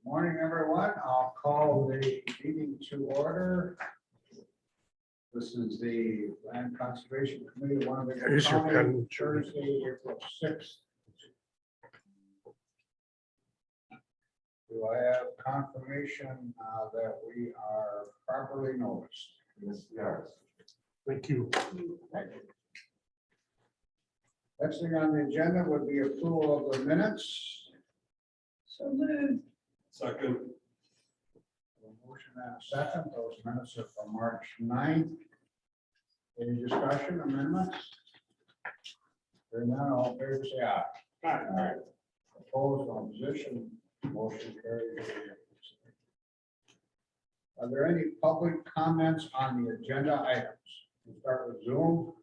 Morning, everyone. I'll call the meeting to order. This is the Land Conservation Committee, Winnebago Here's your County, pen, Judy. Thursday, April 6th. Do I have confirmation that we are properly noticed? Yes, we are. Thank you. Next thing on the agenda would be approval of the minutes. So moved. Second. A motion and a second. Those minutes are from March 9th. Any discussion, amendments? Hearing none, all in favor, say aye. Aye. Opposed, opposition, motion carries. Are there any public comments on the agenda items? We'll start with Zoom.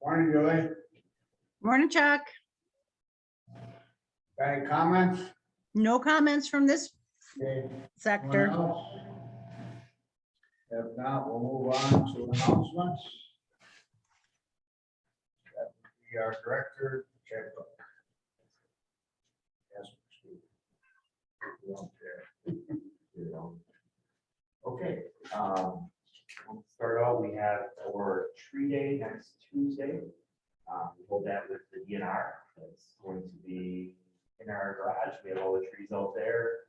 Morning, Julie. Morning, Chuck. Got any comments? No comments from this Okay. sector. Anyone else? If not, we'll move on to announcements. That would be our director, checkbook. Yes, Steve. We don't care. You know. Okay, we'll start out, we have our tree day next Tuesday. We hold that with the DNR. It's going to be in our garage. We have all the trees out there.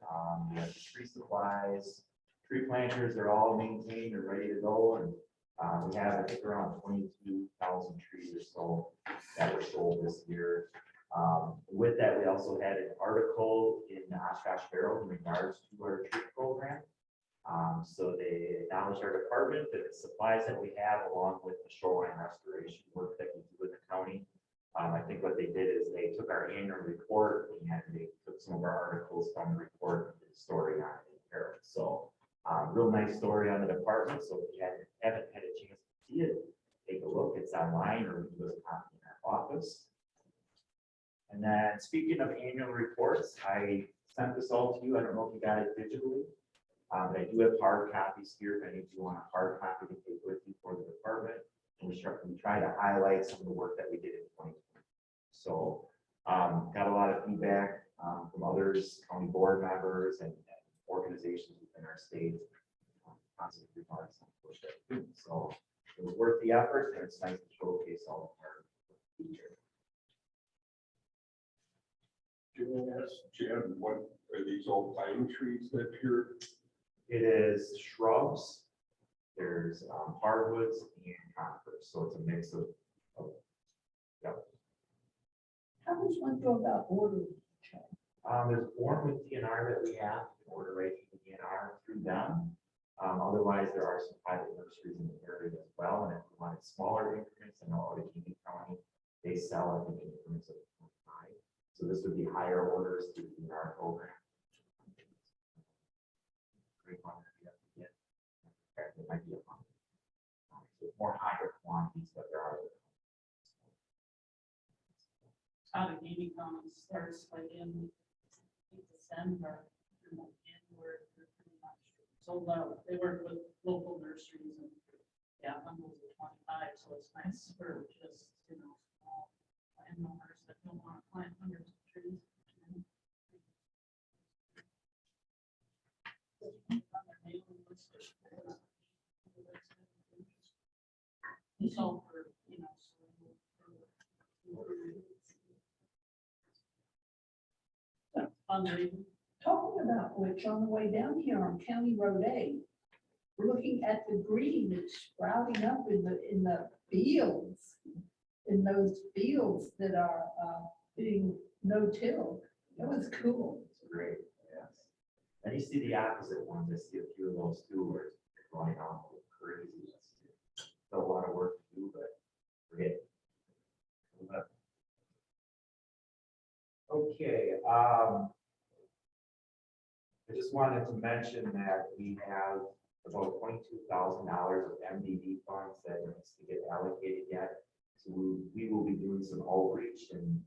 We have the tree supplies, tree planters, they're all maintained and ready to go. And we have, I think, around 22,000 trees or so that were sold this year. With that, we also had an article in the Oshkosh Herald in regards to our tree program. So they acknowledged our department and the supplies that we have, along with the shoreline restoration work that we do with the county. I think what they did is they took our annual report and they took some of our articles from the report and did a story on it in Herald. So real nice story on the department. So if you haven't had a chance to see it, take a look. It's online or do a copy in our office. And then speaking of annual reports, I sent this all to you. I don't know if you got it digitally. But I do have hard copies here if any of you want a hard copy to take with you for the department. And we try to highlight some of the work that we did in 2020. So got a lot of feedback from others, county board members and organizations within our state. Positive remarks on the work that we do. So it was worth the effort and it's nice to showcase all of our features. Can I ask Jim, what are these old pine trees that you're? It is shrubs, there's hardwoods and conifers, so it's a mix of yeah. How does one go about ordering? There's Born with DNR that we have, you can order right through the DNR through them. Otherwise, there are some private nurseries in the area as well, and if you wanted smaller increments, I know Outagamie County, they sell, I think, increments of 25. So this would be higher orders through the DNR program. Great one that you have to get. It might be a fun. So more higher quantities, but there are. Outagamie County starts like in December, and like January, they're pretty much sold out. They work with local nurseries and yeah, bundles of 25, so it's nice for just, small landowners that don't want to plant hundreds of trees. So for, fundraising. Talking about which, on the way down here on County Road 8, we're looking at the green that's sprouting up in the fields, in those fields that are being no-till. That was cool. It's great, yes. And you see the opposite ones, I see a few of those too, where it's going on crazy. Still a lot of work to do, but we're getting. Okay, I just wanted to mention that we have about $22,000 of MDD funds that needs to get allocated yet. So we will be doing some outreach and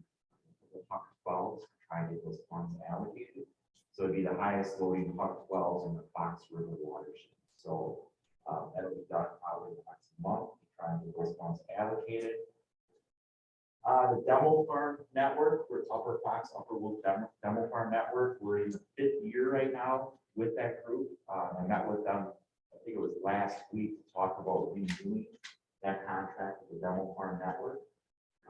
the Puck 12s to try and get those funds allocated. So it'd be the highest loading Puck 12s in the Fox River watershed. So that'll be done probably the next month to try and get those funds allocated. The Demo Farm Network, we're Upper Fox, Upper Wolf Demo Farm Network. We're in the 5th year right now with that group. I met with them, I think it was last week, to talk about renewing that contract with the Demo Farm Network.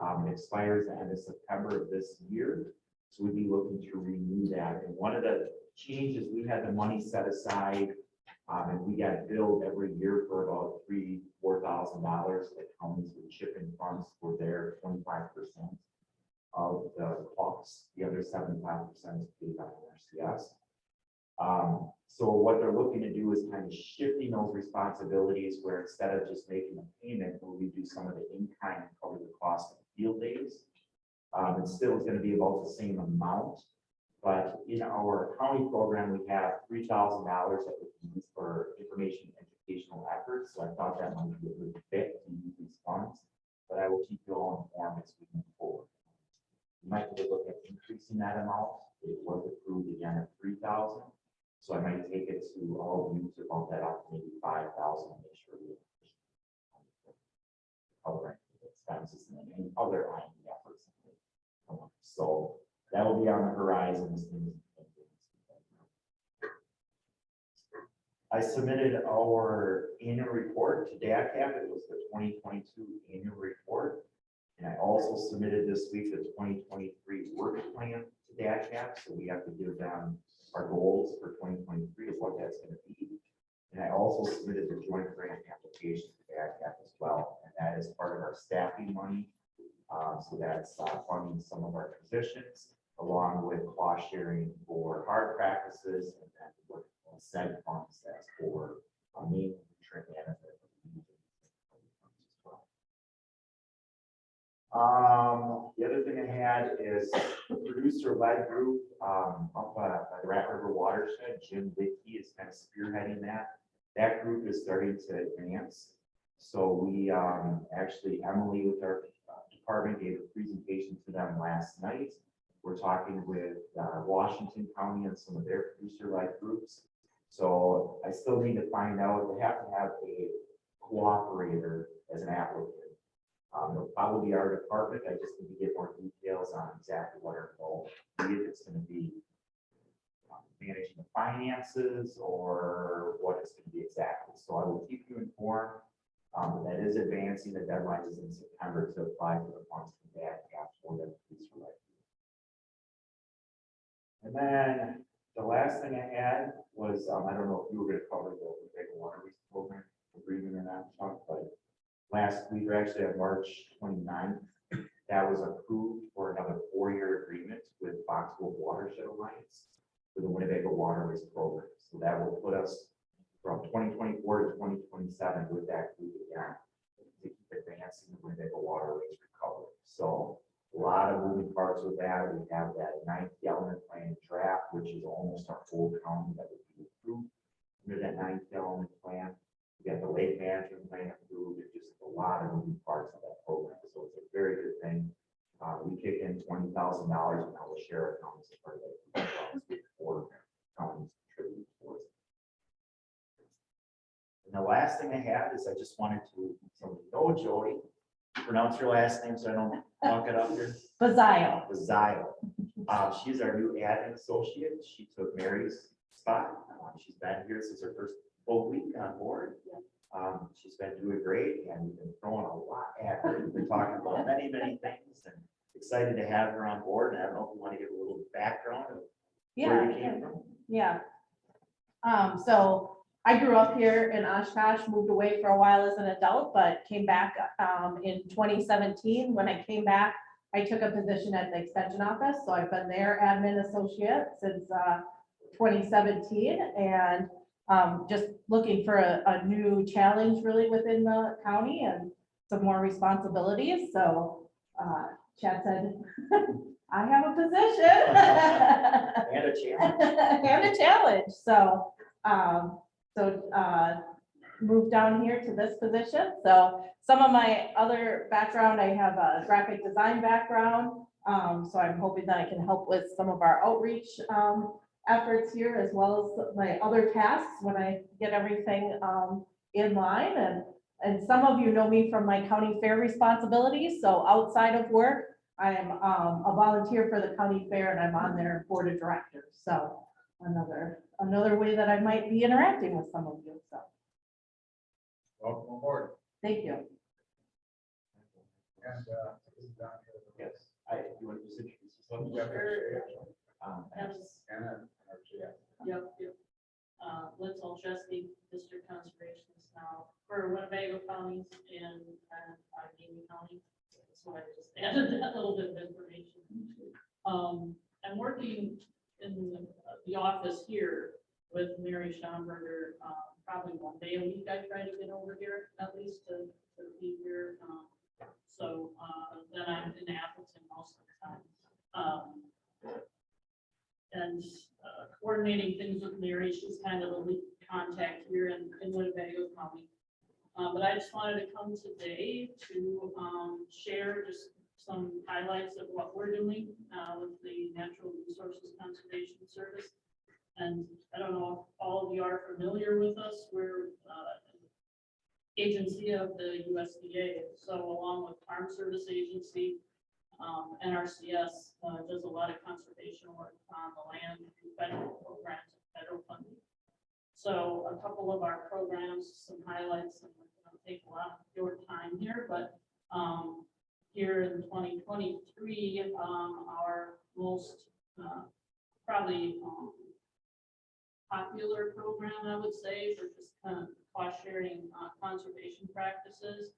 It expires the end of September of this year. So we'd be looking to renew that. And one of the changes, we had the money set aside, and we got billed every year for about $4,000. The counties would chip in funds for their 25% of the costs. The other 75% is paid by NRCS. So what they're looking to do is kind of shifting those responsibilities where instead of just making a payment, we do some of the in-kind and cover the cost of field days. It still is going to be about the same amount, but in our county program, we have $3,000 that we can use for information and educational efforts. So I thought that might be a good fit to use these funds, but I will keep you all informed as we move forward. You might need to look at increasing that amount. It was approved again at $3,000. So I might take it to all of you to bump that up to maybe $5,000 and make sure we cover expenses and any other IND efforts. So that will be on the horizon. I submitted our annual report to DACAP. It was the 2022 annual report. And I also submitted this week the 2023 work plan to DACAP. So we have to give them our goals for 2023 of what that's going to be. And I also submitted the joint grant application to DACAP as well. And that is part of our staffing money. So that's funding some of our positions along with cost sharing for hard practices and then what said funds that's for main nutrient management. The other thing I had is producer-led group up by the Rat River watershed. Jim Dickey is kind of spearheading that. That group is starting to advance. So we actually, Emily with our department gave a presentation to them last night. We're talking with Washington County and some of their producer-led groups. So I still need to find out, they have to have a cooperator as an applicant. It'll probably be our department. I just need to get more details on exactly what are involved. If it's going to be managing the finances or what it's going to be exactly. So I will keep you informed. That is advancing. The deadline is in September to apply for the funds from that for the producer-led. And then the last thing I had was, I don't know if you were going to cover the Winnebago water program agreement or not, Chuck, but last week, or actually on March 29th, that was approved for another 4-year agreement with Foxville Watershed Alliance for the Winnebago waterways program. So that will put us from 2024 to 2027 with that group again to keep advancing the Winnebago waterways recovery. So a lot of moving parts with that. We have that 9th element plan draft, which is almost our full county that would be approved under that 9th element plan. We got the lake management plan approved. It's just a lot of moving parts of that program. So it's a very good thing. We kick in $20,000 and now we'll share our counties as part of that. For counties contribute towards it. And the last thing I have is I just wanted to, so know Jody, pronounce your last name so I don't fuck it up here. Bazile. Bazile. She's our new admin associate. She took Mary's spot. She's been here since her first full week on board. She's been doing great and we've been throwing a lot at her. We've been talking about many, many things and excited to have her on board. And I don't know if you want to give a little background of where you came from. Yeah. So I grew up here in Oshkosh, moved away for a while as an adult, but came back in 2017. When I came back, I took a position at the extension office. So I've been their admin associate since 2017 and just looking for a new challenge really within the county and some more responsibilities. So Chad said, I have a position. And a challenge. And a challenge. So moved down here to this position. So some of my other background, I have a graphic design background. So I'm hoping that I can help with some of our outreach efforts here, as well as my other tasks when I get everything in line. And some of you know me from my county fair responsibilities, so outside of work, I am a volunteer for the county fair and I'm on their board of directors, so another way that I might be interacting with some of you, so, Welcome aboard. thank you. And, this is down here. Yes, you want to just introduce yourself? Yeah, sure, yeah. Yes, And then, yeah. yep. Liz Olszewski, District Conservationist now for Winnebago counties and Allegheny County. So I just added that little bit of information. I'm working in the office here with Mary Schomburger, probably one day a week. I try to get over here at least to be here. So then I'm in Appleton most of the time. And coordinating things with Mary, she's kind of the lead contact here in Winnebago County. But I just wanted to come today to share just some highlights of what we're doing with the Natural Resources Conservation Service. And I don't know if all of you are familiar with us. We're agency of the USDA. So along with Farm Service Agency, NRCS does a lot of conservation work on the land through federal programs and federal funding. So a couple of our programs, some highlights, and I'm going to take a lot of your time here, but here in 2023, our most probably popular program, I would say, for just kind of cost sharing conservation practices,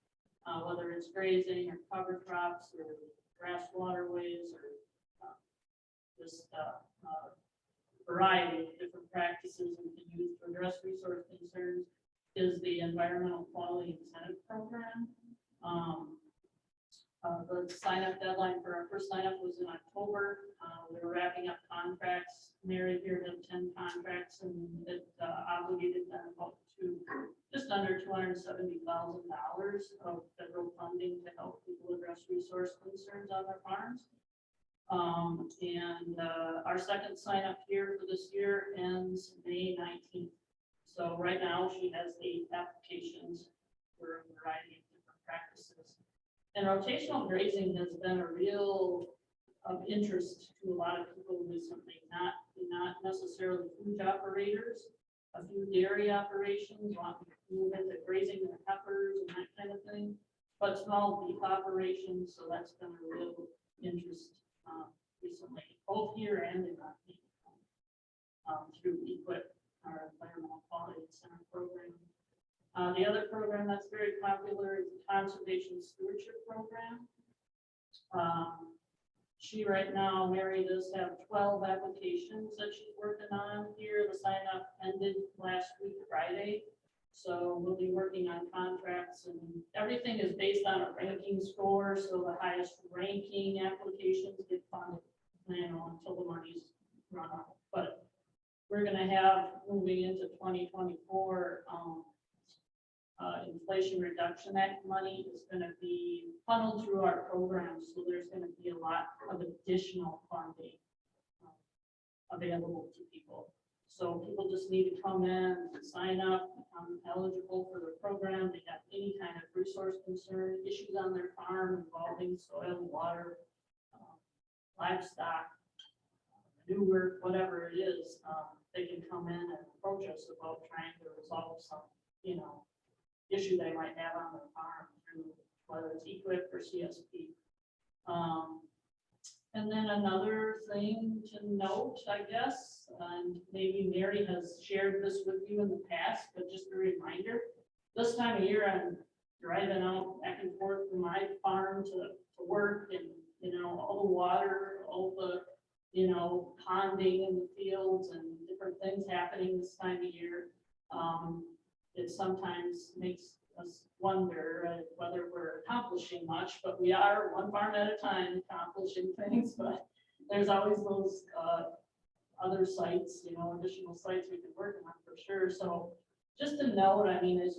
whether it's grazing or cover crops or grass waterways or just variety of different practices we can use to address resource concerns, is the Environmental Quality Incentive Program. The sign-up deadline for our first sign-up was in October. We were wrapping up contracts. Mary here had 10 contracts, and it obligated them up to just under $270,000 of federal funding to help people address resource concerns on their farms. Our second sign-up here for this year ends May 19th. So right now she has 8 applications for a variety of different practices. And rotational grazing has been a real of interest to a lot of people recently, not necessarily food operators. A few dairy operations want to move into grazing their heifers and that kind of thing, but small beef operations, so that's been a real interest recently, both here and in through EQIP, our Environmental Quality Center program. The other program that's very popular is the Conservation Stewardship Program. She right now, Mary does have 12 applications that she's working on here. The sign up ended last week, Friday. So we'll be working on contracts, and everything is based on a ranking score. So the highest ranking applications get funded, until the money's run out. But we're gonna have, moving into 2024, Inflation Reduction Act money is going to be funneled through our programs, so there's going to be a lot of additional funding available to people. So people just need to come in and sign up, become eligible for the program. They have any kind of resource concern, issues on their farm involving soil, water, livestock, manure, whatever it is. They can come in and approach us about trying to resolve some, issue they might have on their farm through whether it's EQIP or CSP. And then another thing to note, I guess, and maybe Mary has shared this with you in the past, but just a reminder, this time of year I'm driving out back and forth from my farm to work, and all the water, all the ponding in the fields and different things happening this time of year. It sometimes makes us wonder whether we're accomplishing much, but we are one farm at a time accomplishing things, but there's always those other sites, additional sites we can work on for sure. So just to note, I mean, as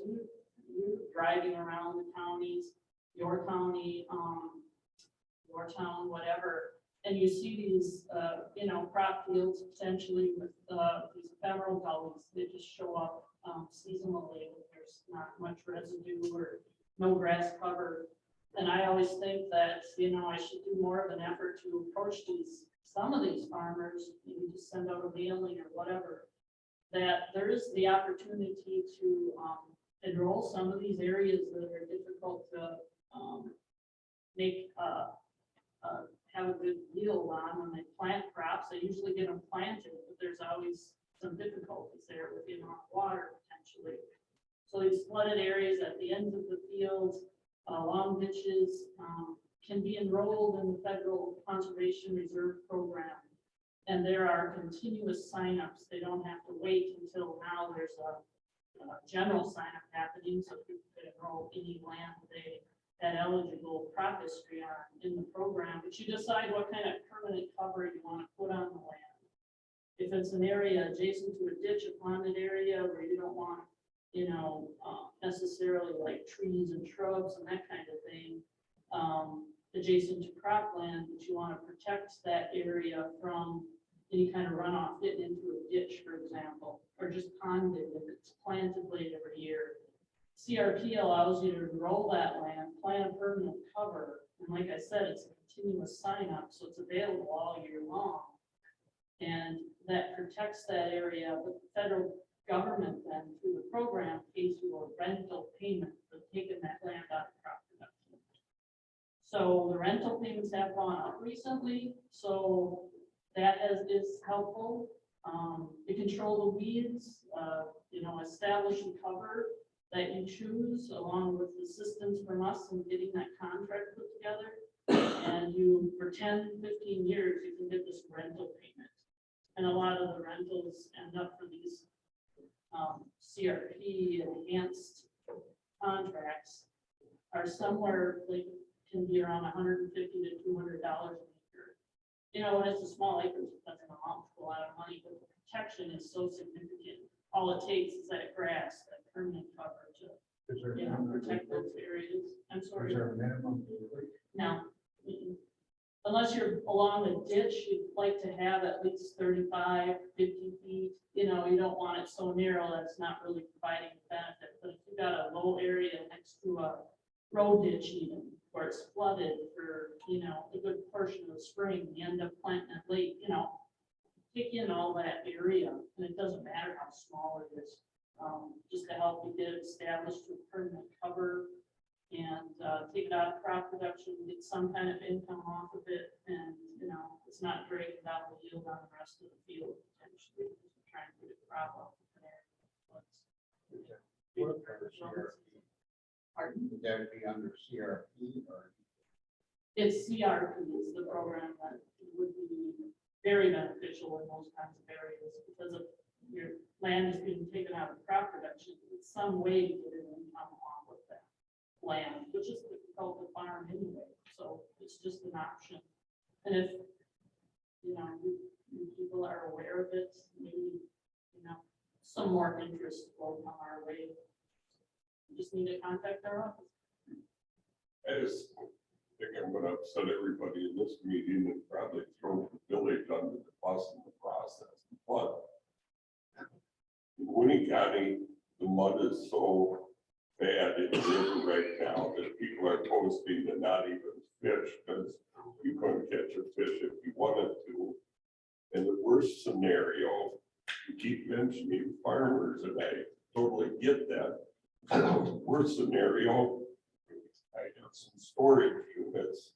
you're driving around the counties, your county, your town, whatever, And you see these, crop fields potentially with, these ephemeral gullies, they just show up, seasonally, when there's not much residue or no grass cover. And I always think that, I should do more of an effort to approach some of these farmers, maybe just send out a mailing or whatever, that there is the opportunity to, enroll some of these areas that are difficult to, make, have a good yield on when they plant crops. They usually get them planted, but there's always some difficulties there with the amount of water potentially. So these flooded areas at the ends of the fields, along ditches, can be enrolled in the Federal Conservation Reserve Program. And there are continuous signups. They don't have to wait until now there's a general sign up happening, so people could enroll any land they had eligible crop history on in the program, but you decide what kind of permanent cover you want to put on the land. If it's an area adjacent to a ditch, a ponded area where you don't want, necessarily like trees and shrubs and that kind of thing, adjacent to cropland, but you want to protect that area from any kind of runoff getting into a ditch, for example, or just ponded if it's planted late every year. CRP allows you to enroll that land, plant a permanent cover, and like I said, it's a continuous sign up, so it's available all year long. And that protects that area, but the federal government then through the program pays you a rental payment for taking that land out of crop production. So the rental payments have gone up recently, so that is helpful. To control the weeds, establish the cover that you choose along with assistance from us in getting that contract put together. And for 10, 15 years, you can get this rental payment. And a lot of the rentals end up for these CRP enhanced contracts are somewhere like can be around $150 to $200 an acre. When it's a small acreage, it doesn't amount to a lot of money, but the protection is so significant. All it takes is that grass, that permanent cover to Is there a protect those areas. I'm sorry. Is there a minimum daily? No. Unless you're along a ditch, you'd like to have at least 35, 50 feet. You don't want it so narrow that it's not really providing a benefit. But if you've got a low area next to a road ditch even, where it's flooded for, a good portion of the spring, you end up planting it late, take in all that area. And it doesn't matter how small it is, just to help you get it established with permanent cover and take it out of crop production, get some kind of income off of it, and it's not dragging down the yield on the rest of the field potentially. Trying to get a crop off of there. Pardon? Would that be under CRP or? It's CRP is the program that would be very beneficial in those kinds of areas because of your land is being taken out of crop production. It's some way to get an income off of that land, which is difficult to farm anyway. So it's just an option. And if people are aware of it, maybe some more interest will come our way. You just need to contact our office. I just think I'm gonna upset everybody in this meeting and probably throw the village under the bus in the process. But in Winnie County, the mud is so bad in the river right now that people are posting to not even fish because you couldn't catch a fish if you wanted to. And the worst scenario, you keep mentioning farmers, and I totally get that. The worst scenario, I have some storage units.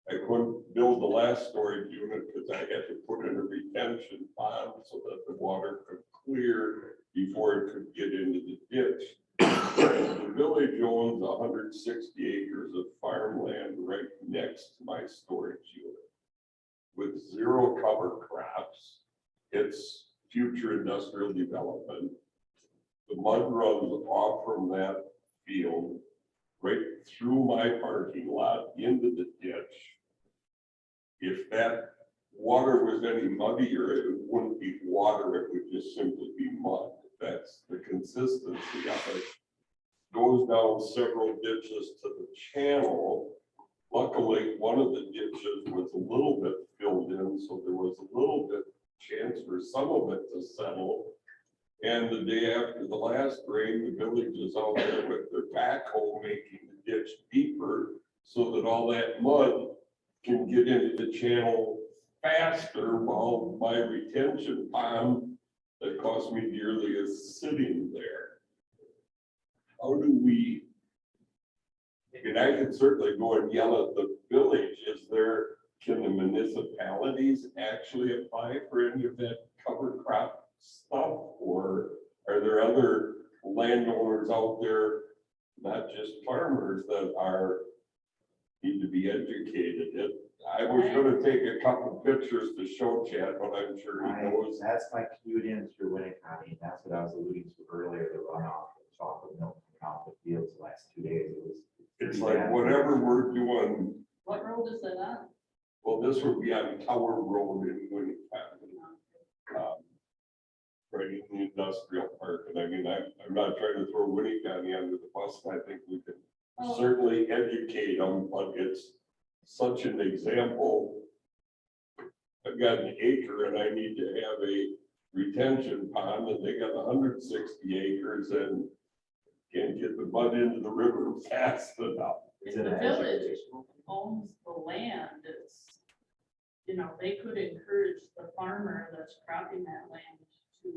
I couldn't build the last storage unit because I had to put in a retention pond so that the water could clear before it could get into the ditch. The village owns 160 acres of farmland right next to my storage unit with zero cover crops. It's future industrial development. The mud runs off from that field right through my parking lot into the ditch. If that water was any muddier, it wouldn't be water, it would just simply be mud. That's the consistency of it. Goes down several ditches to the channel Luckily, one of the ditches was a little bit filled in, so there was a little bit chance for some of it to settle. And the day after the last rain, the village is out there with their backhoe making the ditch deeper so that all that mud can get into the channel faster while my retention pond that cost me dearly is sitting there. How do we? I mean, I could certainly go and yell at the village. Can the municipalities actually apply for any of that cover crop stuff? Or are there other landowners out there, not just farmers, that need to be educated? I was gonna take a couple pictures to show Chad, but I'm sure he knows. That's my commute in through Winnebago. That's what I was alluding to earlier, the runoff of chocolate milk coming off the fields the last 2 days. It's like whatever we're doing, What road is that on? well, this would be on Tower Road in Winnebago. Right in the industrial park, and I mean, I'm not trying to throw Winnie County under the bus, and I think we can Oh, certainly educate them, but it's such an example. I've got an acre and I need to have a retention pond, and they got 160 acres and can't get the mud into the river fast enough. If the village owns the land, it's, they could encourage the farmer that's cropping that land to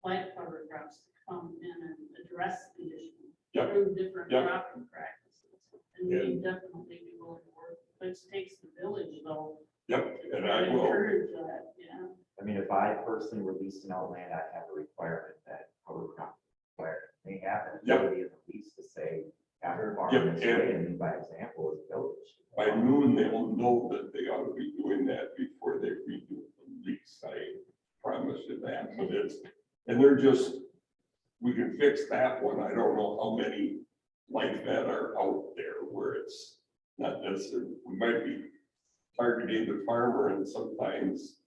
plant cover crops to come in and address the issue Yep. through different Yep. cropping practices. And we definitely be willing to work. It takes the village though. Yep, to and I will. encourage that, yeah. I mean, if I personally were leasing out land, I'd have a requirement that cover crop required. They have an Yep. ability in the lease to say, after Yep, farming this and- way, and by example, is the village. By noon, they will know that they ought to be doing that before they redo the lease. I promise you that, but and they're just, we can fix that one. I don't know how many like that are out there where it's not necessarily, we might be targeting the farmer, and sometimes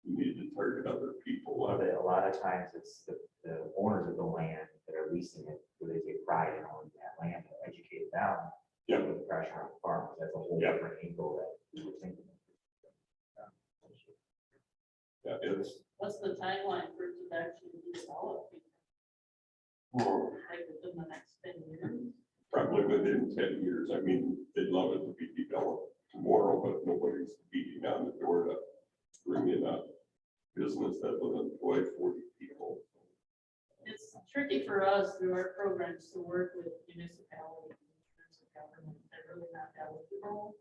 we need to target other people. A lot of times it's the owners of the land that are leasing it, where they take pride in owning that land, and educate them. Yeah. Put the pressure on the farmers. That's a whole Yeah. different angle that we were thinking. Yeah, it's, What's the timeline for it to actually be developed? well, Like within the next 10 years? probably within 10 years. I mean, they'd love it to be developed tomorrow, but nobody's beating on the door to bring in a business that will employ 40 people. It's tricky for us through our programs to work with municipalities and government. They're really not eligible.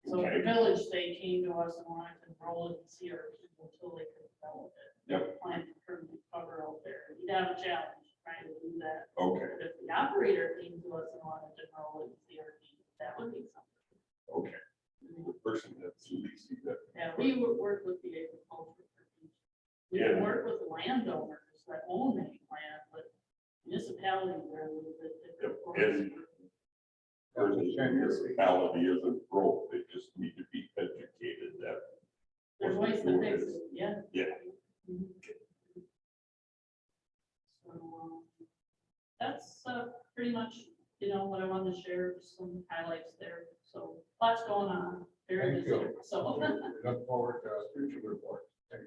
So Okay. the village, they came to us and wanted to enroll it in CRP until they could develop it. Yep. Plant permanent cover out there. You'd have a challenge trying to do that. Okay, But if the operator came to us and wanted to enroll it in CRP, that would be something. okay. The person that's leasing that. Yeah, we would work with the agriculture. We would Yeah. work with landowners that own that land, but municipalities are a little bit different. And the municipality isn't broke, they just need to be educated that. There's what ways they're to doing fix is- it, yeah. Yeah. Mhm. So, that's pretty much, what I wanted to share, just some highlights there. So lots going on. Very Thank busy. you. So, We look forward to future reports. Thank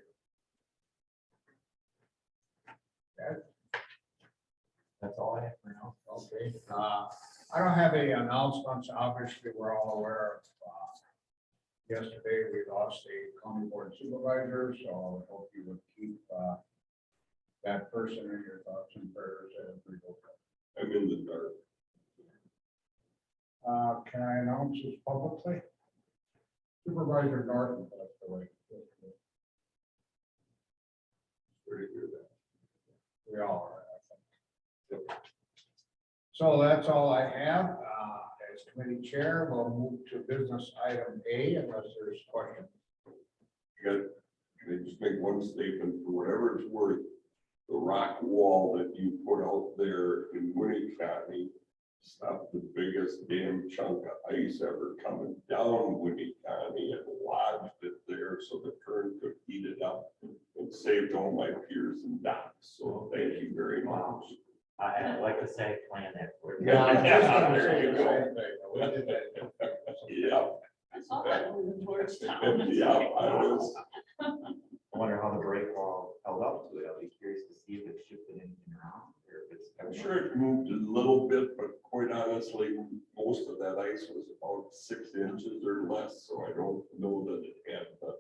you. Ed? That's all I have for now. Okay, I don't have any announcements. Obviously, we're all aware of, yesterday we lost a county board supervisor, so I hope you would keep, that person in your thoughts and prayers as we go. I'm in the dark. Can I announce this publicly? Supervisor Norton passed away. Pretty good. We all are, I think. So that's all I have. As committee chair, we'll move to business item A unless there's questions. Can I just make one statement for whatever it's worth? The rock wall that you put out there in Winnie County stopped the biggest damn chunk of ice ever coming down Winnie County and lodged it there so the current could heat it up and saved all my piers and docks. So thank you very much. I like to say plan that for you. Yeah, I was just gonna There say you the go. same thing. We did that. Yeah. I saw that moving towards town. Yeah, I was, I wonder how the break wall held up to it. I'll be curious to see if it shifted anything around or if it's. I'm sure it moved a little bit, but quite honestly, most of that ice was about 6 inches or less, so I don't know that it had the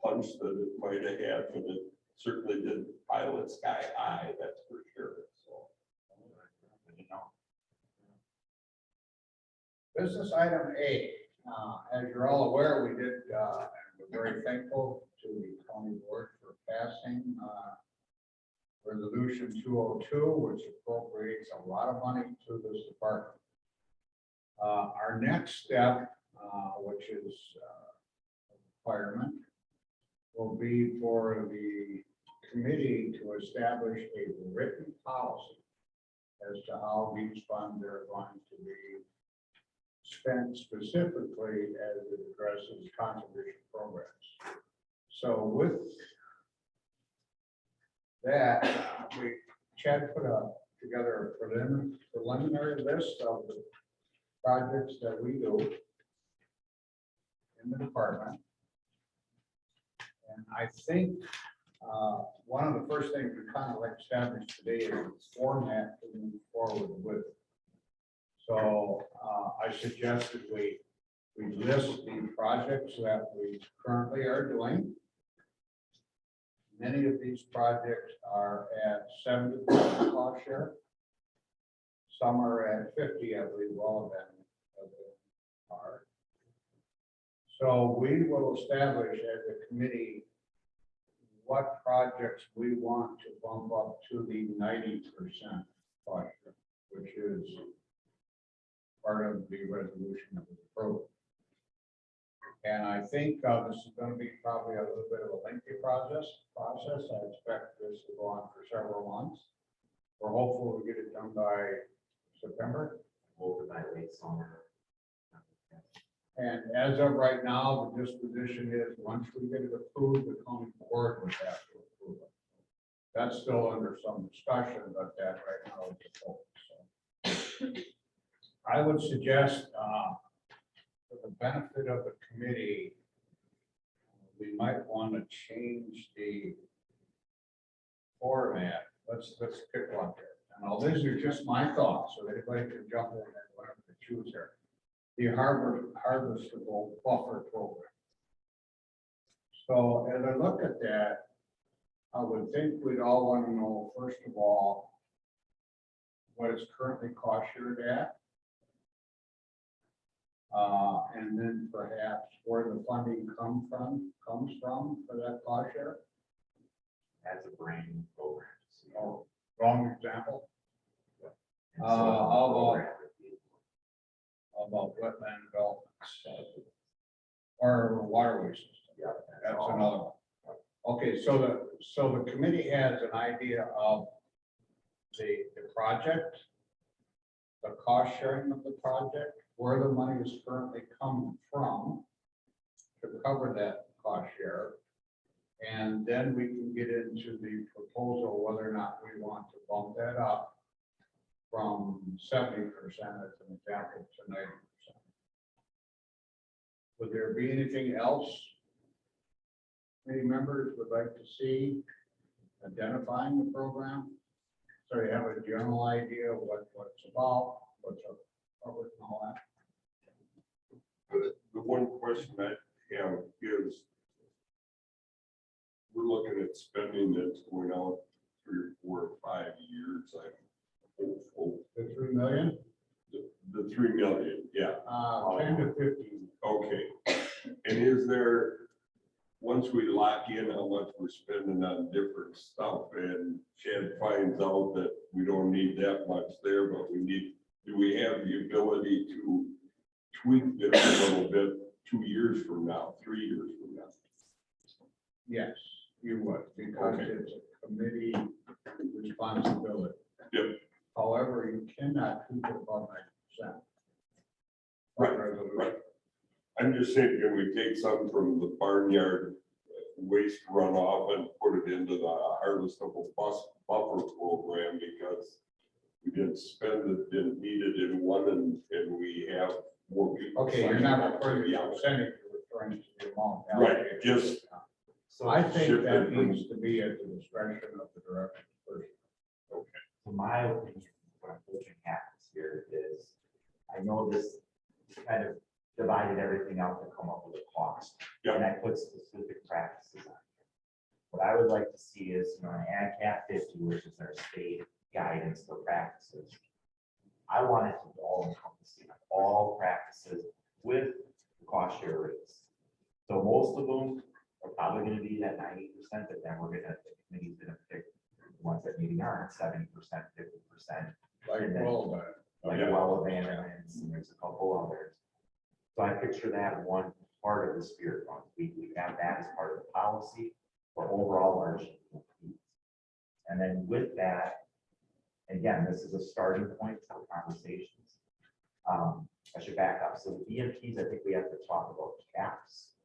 punch that it might have had, but it certainly did pile it sky high, that's for sure, so. Business item A, as you're all aware, we did, and we're very thankful to the county board for passing, resolution 202, which appropriates a lot of money to this department. Our next step, which is requirement, will be for the committee to establish a written policy as to how these funds are going to be spent specifically as it addresses conservation programs. So with that, Chad put together a preliminary list of the projects that we do in the department. And I think one of the first things we kind of like established today is the format to move forward with. So I suggested we list the projects that we currently are doing. Many of these projects are at 70% cost share. Some are at 50, I believe all of them are. So we will establish as a committee what projects we want to bump up to the 90% cost share, which is part of the resolution of the program. And I think this is going to be probably a little bit of a lengthy process. I expect this to go on for several months. We're hopeful to get it done by September. Over by late summer. And as of right now, the disposition is, once we get it approved, the county board would have to approve it. That's still under some discussion, but that right now is the focus. So I would suggest, for the benefit of the committee, we might want to change the format. Let's pick one here. And all these are just my thoughts, so anybody can jump in and whatever they choose here. The harvestable buffer program. So as I look at that, I would think we'd all want to know, first of all, what it's currently cost shared at. And then perhaps where the funding comes from for that cost share. As a brand new program. Oh, wrong example. And so how about- program would be- How about wetland developments or waterway system? Yeah. That's all. another one. Okay, so the committee has an idea of the project, the cost sharing of the project, where the money is currently coming from to cover that cost share. And then we can get into the proposal, whether or not we want to bump that up from 70% as an example to 90%. Would there be anything else any members would like to see identifying the program? So you have a general idea of what it's about, what's covered and all that. The one question I have is, we're looking at spending that's going out 3 or 4 or 5 years. I'm hopeful. The 3 million, The 3 million, yeah, 10 to 15. okay. And is there, once we lock in how much we're spending on different stuff and Chad finds out that we don't need that much there, but do we have the ability to tweak it a little bit 2 years from now, 3 years from now? Yes, you would, because Okay. it's a committee responsibility. Yep. However, you cannot keep it above 90%. Right. I'm just saying, can we take some from the barnyard waste runoff and put it into the harvestable buffer program, because we didn't spend it, didn't need it in one, and we have more people. Okay, you're signing not up to referring to be the on it. percentage, you're referring to the amount. Right, allocated. just- So I think Shift that it from- needs to be at the discretion of the director first. So my opinion, what I'm hoping happens here is, I know this kind of divided everything out to come up with a cost. Yeah. And I put specific practices on. What I would like to see is, you know, an ag cap 50, which is our state guidance for practices. I want it to be all encompassing, all practices with the cost share rates. So most of them are probably gonna be that 90%, but then the committee's gonna pick the ones that maybe aren't 70%, 50%. Like, And then- well, Like Yeah. well abandonments, and there's a couple others. So I picture that one part of the spirit fund. We have that as part of the policy for overall our fees. And then with that, again, this is a starting point for conversations. I should back up. So the BMPs, I think we have to talk about caps.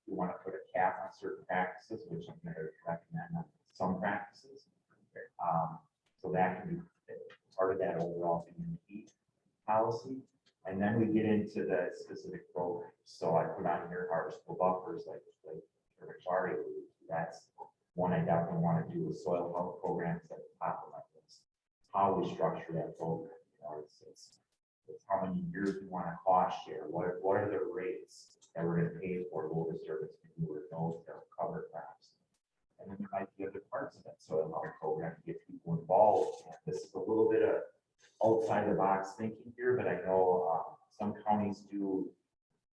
We want to put a cap on certain practices, which I'm going to recommend on some practices. So that can be part of that overall BMP policy. And then we get into the specific programs. So I put on here harvestable buffers, like Rich already alluded to. That's one I definitely want to do with soil health programs at the top of my list. How we structure that program, you know, it's how many years we want to cost share, what are the rates that we're going to pay for low disturbance manure, those that will cover crops. And then there might be other parts of that soil health program to get people involved. And this is a little bit of outside the box thinking here, but I know some counties do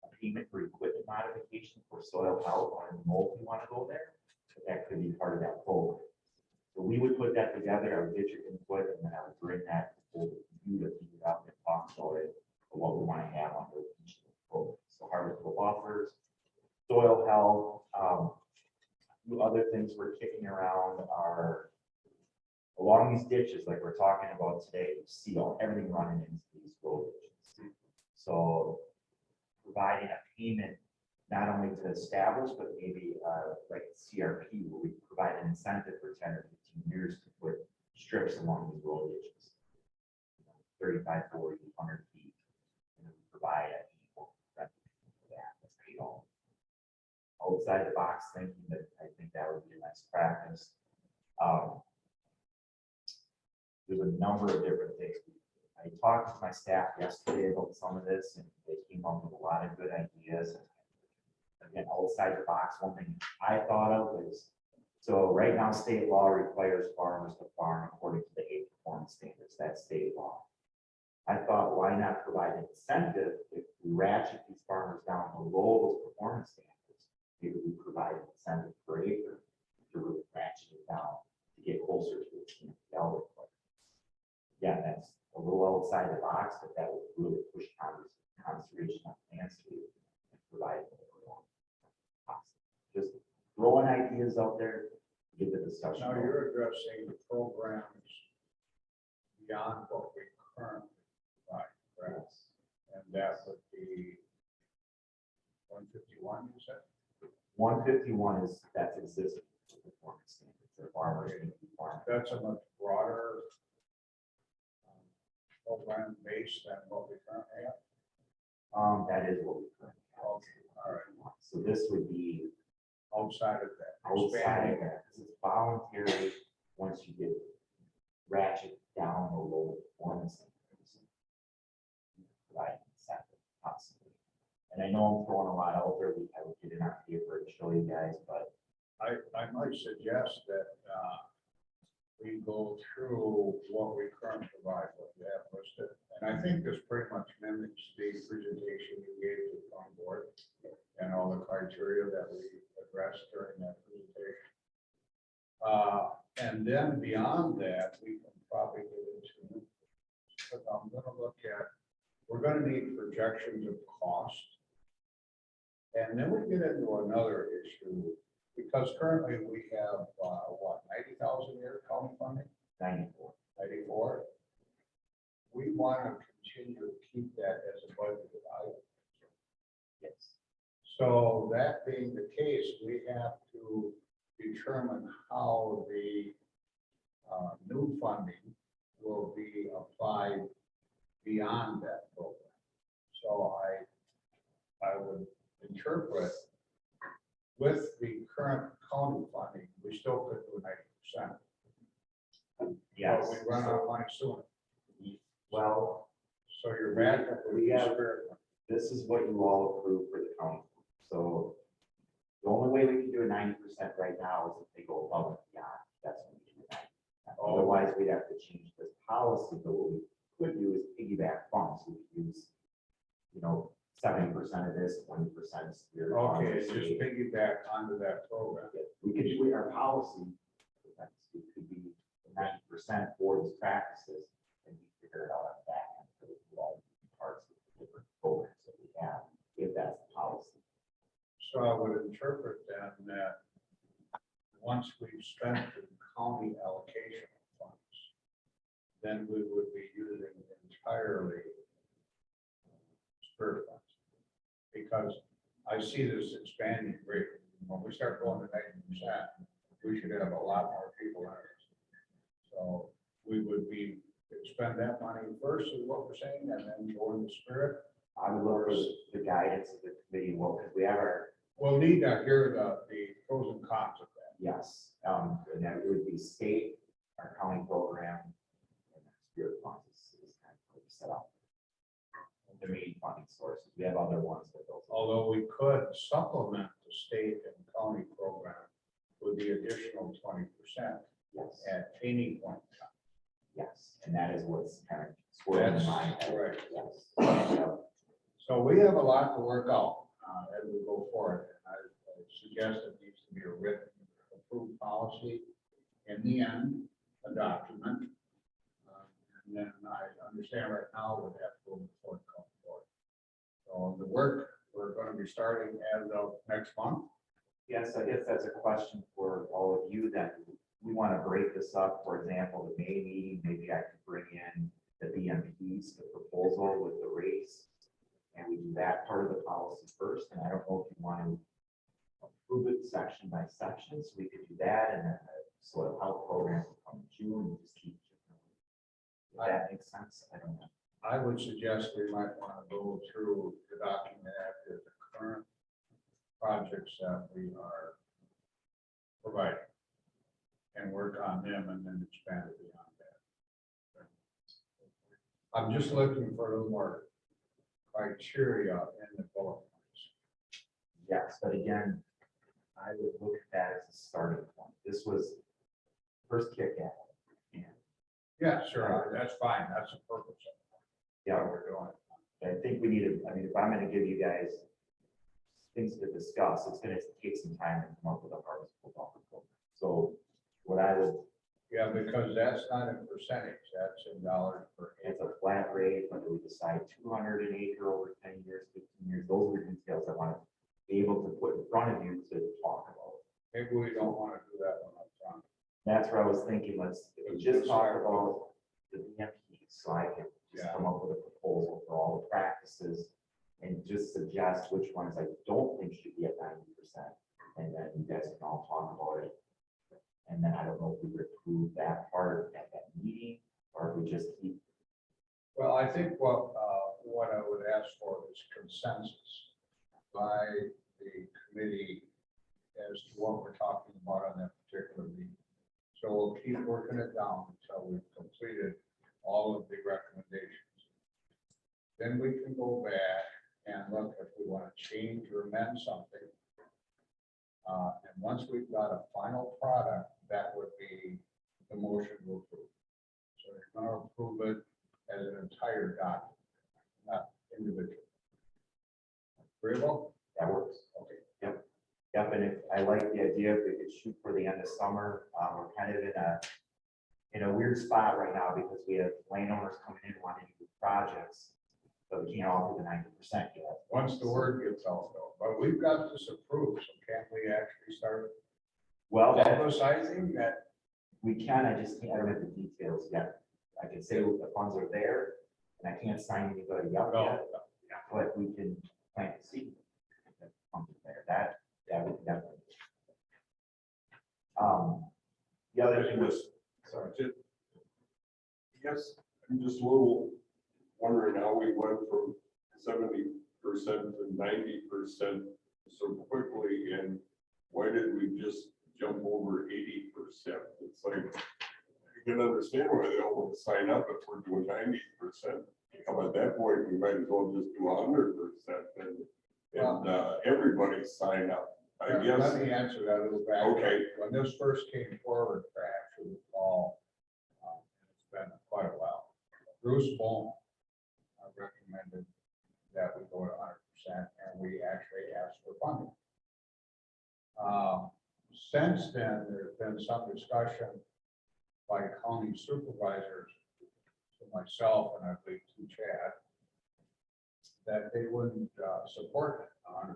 a payment for equipment modification for soil health. I don't know if you want to go there, but that could be part of that program. So we would put that together, I would get your input, and then I would bring that to you to figure out and talk about it, or what we want to have on each of the programs. So harvestable buffers, soil health, other things we're kicking around are along these ditches, like we're talking about today, you see everything running into these road ditches. So providing a payment not only to establish, but maybe like CRP, where we provide an incentive for 10 or 15 years to put strips along these road ditches. 35, 40, 100 feet. And we provide a equal rent for that. That's paid off. Outside the box thinking that I think that would be a nice practice. There's a number of different things. I talked to my staff yesterday about some of this, and they came up with a lot of good ideas. Again, outside the box, one thing I thought of is, so right now, state law requires farmers to farm according to the 8 performance standards. That's state law. I thought, why not provide an incentive if we ratchet these farmers down below those performance standards? Maybe we provide an incentive per acre to really ratchet it down to get closer to its elder. Yeah, that's a little outside the box, but that would really push conservation on landscape and provide just throwing ideas out there to get the discussion. Now going. you're addressing the programs beyond what we currently provide, correct? And that would be 151, you said? 151 is that's existing performance standards. The farmers need to be farming. That's a much broader program base than what we currently have. That is what we currently have. Okay, all right. So this would be Outside of that. outside expanding of that. This is voluntary once you get ratchet down the low performance standards. Right, incentive possibly. And I know I'm throwing a lot out there. I would get it on paper to show you guys, but I might suggest that we go through what we currently provide, what you have listed. And I think this pretty much mimics the presentation you gave to the farm board and all the criteria that we addressed during that presentation. And then beyond that, we can probably get into, but I'm gonna look at, we're gonna need projections of cost. And then we get into another issue, because currently we have, what, 90,000 a year county funding, 94. 94? We want to continue to keep that as a budgeted item. Yes. So that being the case, we have to determine how the new funding will be applied beyond that program. So I would interpret with the current county funding, we still could do 90%. Yes. But we run out of money sooner. Well, So your backup would be We have- spirit. this is what you all approve for the county. So the only way we can do a 90% right now is if they go above and beyond. That's when we do 90%. Otherwise, we'd have to change this policy, but what we could do is piggyback funds. We could use, 70% of this, 20% is spirit. funds, Okay, or just state. piggyback onto that program. We could do our policy. It could be 90% for these practices and we figure it out on that. End for the all parts of the different programs that we have, if that's the policy. So I would interpret then that once we've spent the county allocation of funds, then we would be using entirely spirit funds. Because I see this expanding greatly. When we start going to 90%, we should have a lot more people in it. So we would be, spend that money first is what we're saying, and then go into spirit. I would look for the guidance of the committee, well, because we have our, We'll need to hear the pros and cons of that. yes, and that would be state, our county program, and then spirit funds is kind of what we set up. The main funding sources, we have other ones that those. Although we could supplement the state and county program with the additional 20% Yes, at any point in time. yes, and that is what's kind of swirling in my head. Right. Yes. Yep. So we have a lot to work out as we go forward. And I suggest it needs to be a written approved policy. In the end, a document. And then I understand right now would have to go before the county board. So the work we're going to be starting as of next month. Yes, I guess that's a question for all of you that we want to break this up. For example, the May meeting, maybe I could bring in the BMPs, the proposal with the race. And we do that part of the policy first. And I don't know if you want to approve it section by section. So we could do that. And then the soil health program will come in June and just keep. If that makes sense. I don't know. I would suggest we might want to go through the document after the current projects that we are providing and work on them and then expand it beyond that. I'm just looking for a little more criteria in the bullet points. Yes, but again, I would look at that as a starting point. This was first kick at it. And Yeah, sure, that's fine, that's the purpose of yeah, what we're doing. I think we need to, I mean, if I'm gonna give you guys things to discuss, it's gonna take some time to come up with a harvestable buffer program. So what I would, Yeah, because that's not in percentage, that's in dollars per it's acre. a flat rate, whether we decide 200 an acre over 10 years, 15 years, those are details I want to be able to put in front of you to talk about. Maybe we don't want to do that one up front. That's where I was thinking, let's if we just talk about the BMPs, so I can just Yeah. come up with a proposal for all the practices and just suggest which ones I don't think should be at 90%. And then you guys can all talk about it. And then I don't know if we would approve that part at that meeting, or if we just keep. Well, I think what I would ask for is consensus by the committee as to what we're talking about on that particular meeting. So we'll keep working it down until we've completed all of the recommendations. Then we can go back and look if we want to change or amend something. And once we've got a final product, that would be the motion to approve. So you're going to approve it as an entire document, not individual. Agreeable? That works. Okay. Yep, and if I like the idea, if we could shoot for the end of summer, we're kind of in a weird spot right now because we have landowners coming in wanting to do projects, but we can't offer the 90% yet. Once the word gets out though, but we've got this approved, so can't we actually start Well, that publicizing that? we can, I just can't, I don't have the details yet. I can say the funds are there, and I can't sign anybody up yet, but we can plant the seed. that funds are there. That would definitely. The other thing was, sorry. To guess I'm just a little wondering how we went from 70% to 90% so quickly, and why did we just jump over 80%? It's like, I can understand why they all want to sign up if we're doing 90%. At that point, we might as well just do 100% and everybody sign up. I Let guess. me answer that a little bit. Okay. When this first came forward, perhaps you recall, it's been quite a while. Bruce Bohm recommended that we go to 100%, and we actually asked for funding. Since then, there's been some discussion by county supervisors, to myself and I believe to Chad, that they wouldn't support 100%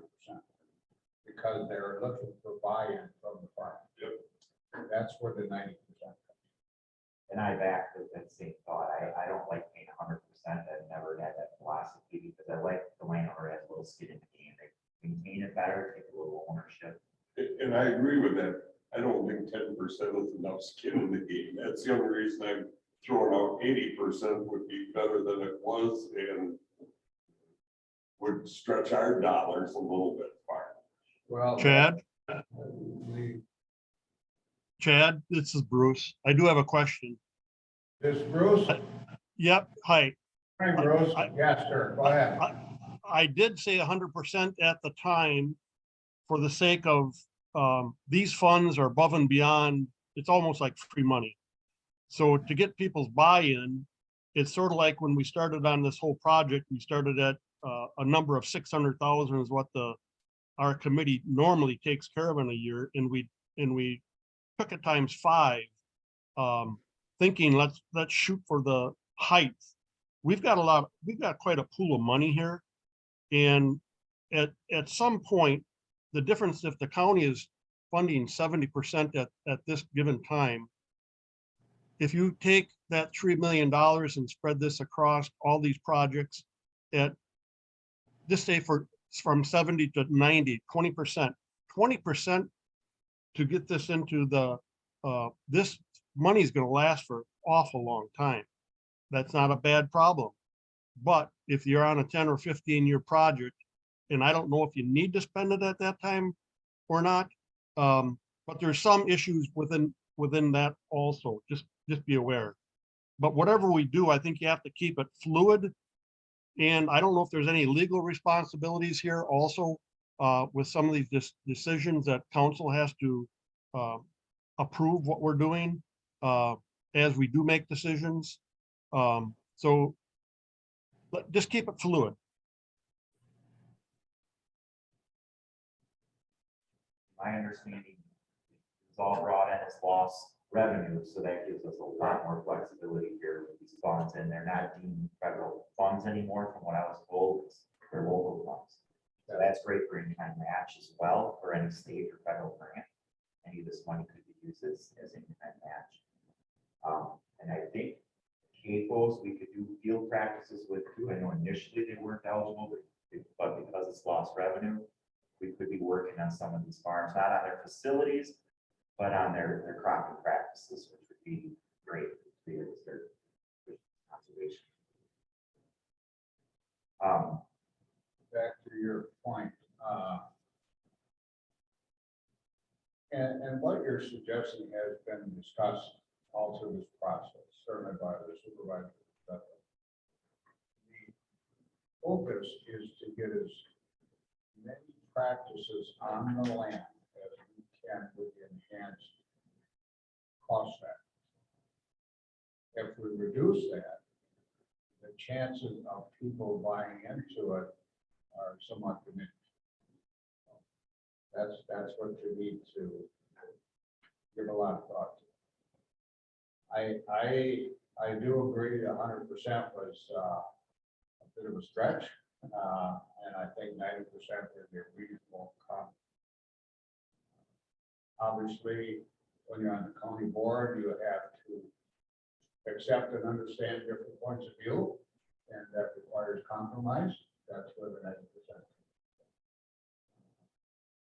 because they're looking for buy-in from the farm. Yep. That's where the 90% comes. And I back with that same thought. I don't like paying 100%. I've never had that philosophy because I like the landowner has a little skin in the game. They maintain it better, take a little ownership. And I agree with that. I don't think 10% is enough skin in the game. That's the only reason I'm throwing out 80% would be better than it was and would stretch our dollars a little bit farther. Well, Chad, the- Chad, this is Bruce. I do have a question. This Bruce, Yep, hi. hi Bruce, yes, sir, go ahead. I did say 100% at the time for the sake of these funds are above and beyond, it's almost like free money. So to get people's buy-in, it's sort of like when we started on this whole project, we started at a number of 600,000 is what our committee normally takes care of in a year, and we took it times 5, thinking let's shoot for the height. We've got quite a pool of money here, and at some point, the difference if the county is funding 70% at this given time, if you take that $3 million and spread this across all these projects at, just say from 70 to 90, 20%, 20% to get this into the, this money is going to last for an awful long time. That's not a bad problem. But if you're on a 10 or 15-year project, and I don't know if you need to spend it at that time or not, but there's some issues within that also, just be aware. But whatever we do, I think you have to keep it fluid. And I don't know if there's any legal responsibilities here also with some of these decisions that council has to approve what we're doing as we do make decisions. So just keep it fluid. My understanding is all brought in as lost revenue, so that gives us a lot more flexibility here with these funds, and they're not deemed federal funds anymore, from what I was told. They're local funds. So that's great for any kind of match as well, for any state or federal grant. Any of this money could be used as any kind of match. And I think CAFOs, we could do field practices with too. I know initially they weren't eligible, but because it's lost revenue, we could be working on some of these farms, not on their facilities, but on their cropping practices, which would be great for their conservation. Back to your point, and what you're suggesting has been discussed all through this process, certainly by the supervisor. The focus is to get as many practices on the land as we can with enhanced cost factor. If we reduce that, the chances of people buying into it are somewhat diminished. That's what you need to give a lot of thought to. I do agree 100% was a bit of a stretch, and I think 90% is a reasonable comment. Obviously, when you're on the county board, you have to accept and understand different points of view, and that requires compromise. That's where the 90%.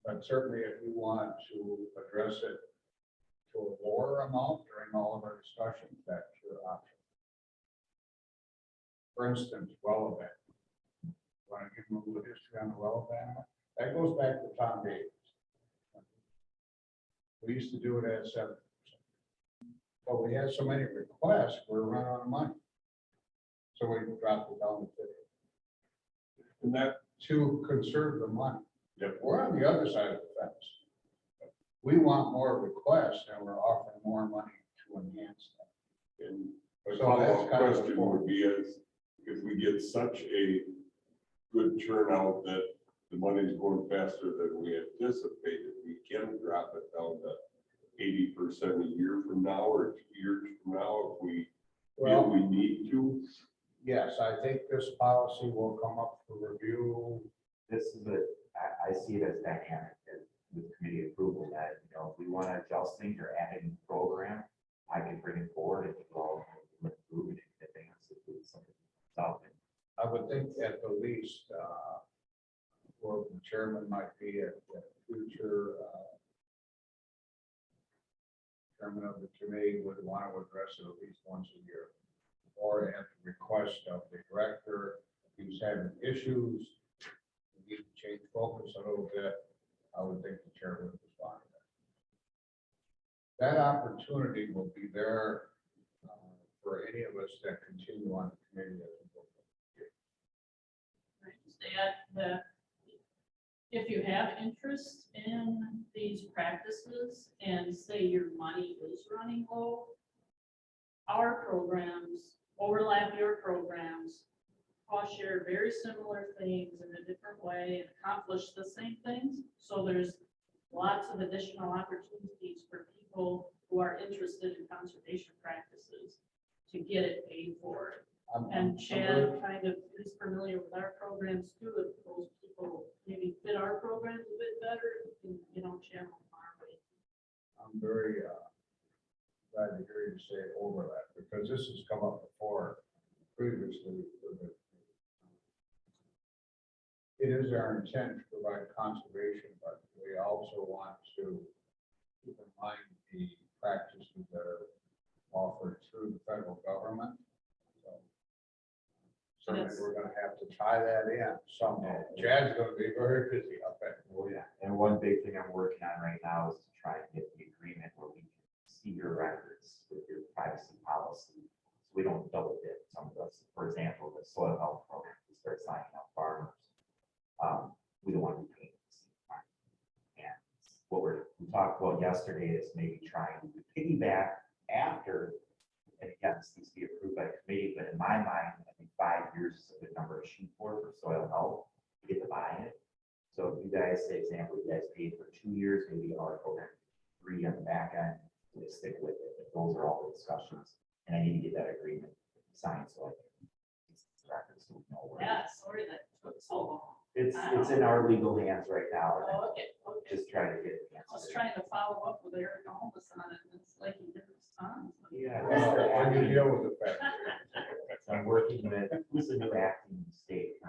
But certainly, if you want to address it to a lower amount during all of our discussions, that's your option. For instance, well event. Want to give them a little history on the well event? That goes back to Tom Davis. We used to do it at 7%. But we had so many requests, we're running out of money. So we dropped it down to 50 And that, to conserve the money. Yep. We're on the other side of the fence. We want more requests and we're offering more money to enhance that. and a So that's follow-up kind of the question point. would be is, if we get such a good turnout that the money's going faster than we anticipated, we can drop it down to 80% a year from now or 2 years from now if we feel Well, we need to. yes, I think this policy will come up for review. This is I see it as dynamic with committee approval that, if we want to adjust things or add a new program, I can bring it forward and you all can approve it in advance if it's something that's out there. I would think at the least, or the chairman might be at the future, chairman of the committee would want to address it at least once a year. Or at the request of the director, if he's having issues, we need to change focus a little bit, I would think the chair would respond to that. That opportunity will be there for any of us that continue on the committee as we go. I just add that if you have interest in these practices and say your money is running low, our programs overlap your programs, cost share very similar things in a different way and accomplish the same things. So there's lots of additional opportunities for people who are interested in conservation practices to get it paid for. And Chad kind of is familiar with our programs too. If those people maybe fit our programs a bit better, you can, channel them our way. I'm very glad to hear you say overlap, because this has come up before previously. It is our intent to provide conservation, but we also want to keep in mind the practices that are offered through the federal government. So certainly we're gonna have to tie that in somehow. Chad's gonna be very busy up there. Oh, yeah. And one big thing I'm working on right now is to try and get the agreement where we can see your records with your privacy policy. So we don't double dip. Some of us, for example, the soil health program, we start signing up farmers. We don't want to be paying at the same time. And what we talked about yesterday is maybe trying to piggyback after, and again, this needs to be approved by the committee, but in my mind, I think 5 years is a good number to shoot for soil health to get the buy-in. So if you guys, say example, you guys paid for 2 years, maybe our program 3 on the back end, we stick with it. But those are all the discussions, and I need to get that agreement signed so I can. Yeah, sorry that took so long. It's in our legal hands right now. and Oh, okay. Just trying to get it. I was trying to follow up with Eric Almas on it, and it's like he didn't respond. Yeah. When you deal with the fact. I'm working with, who's the new acting state?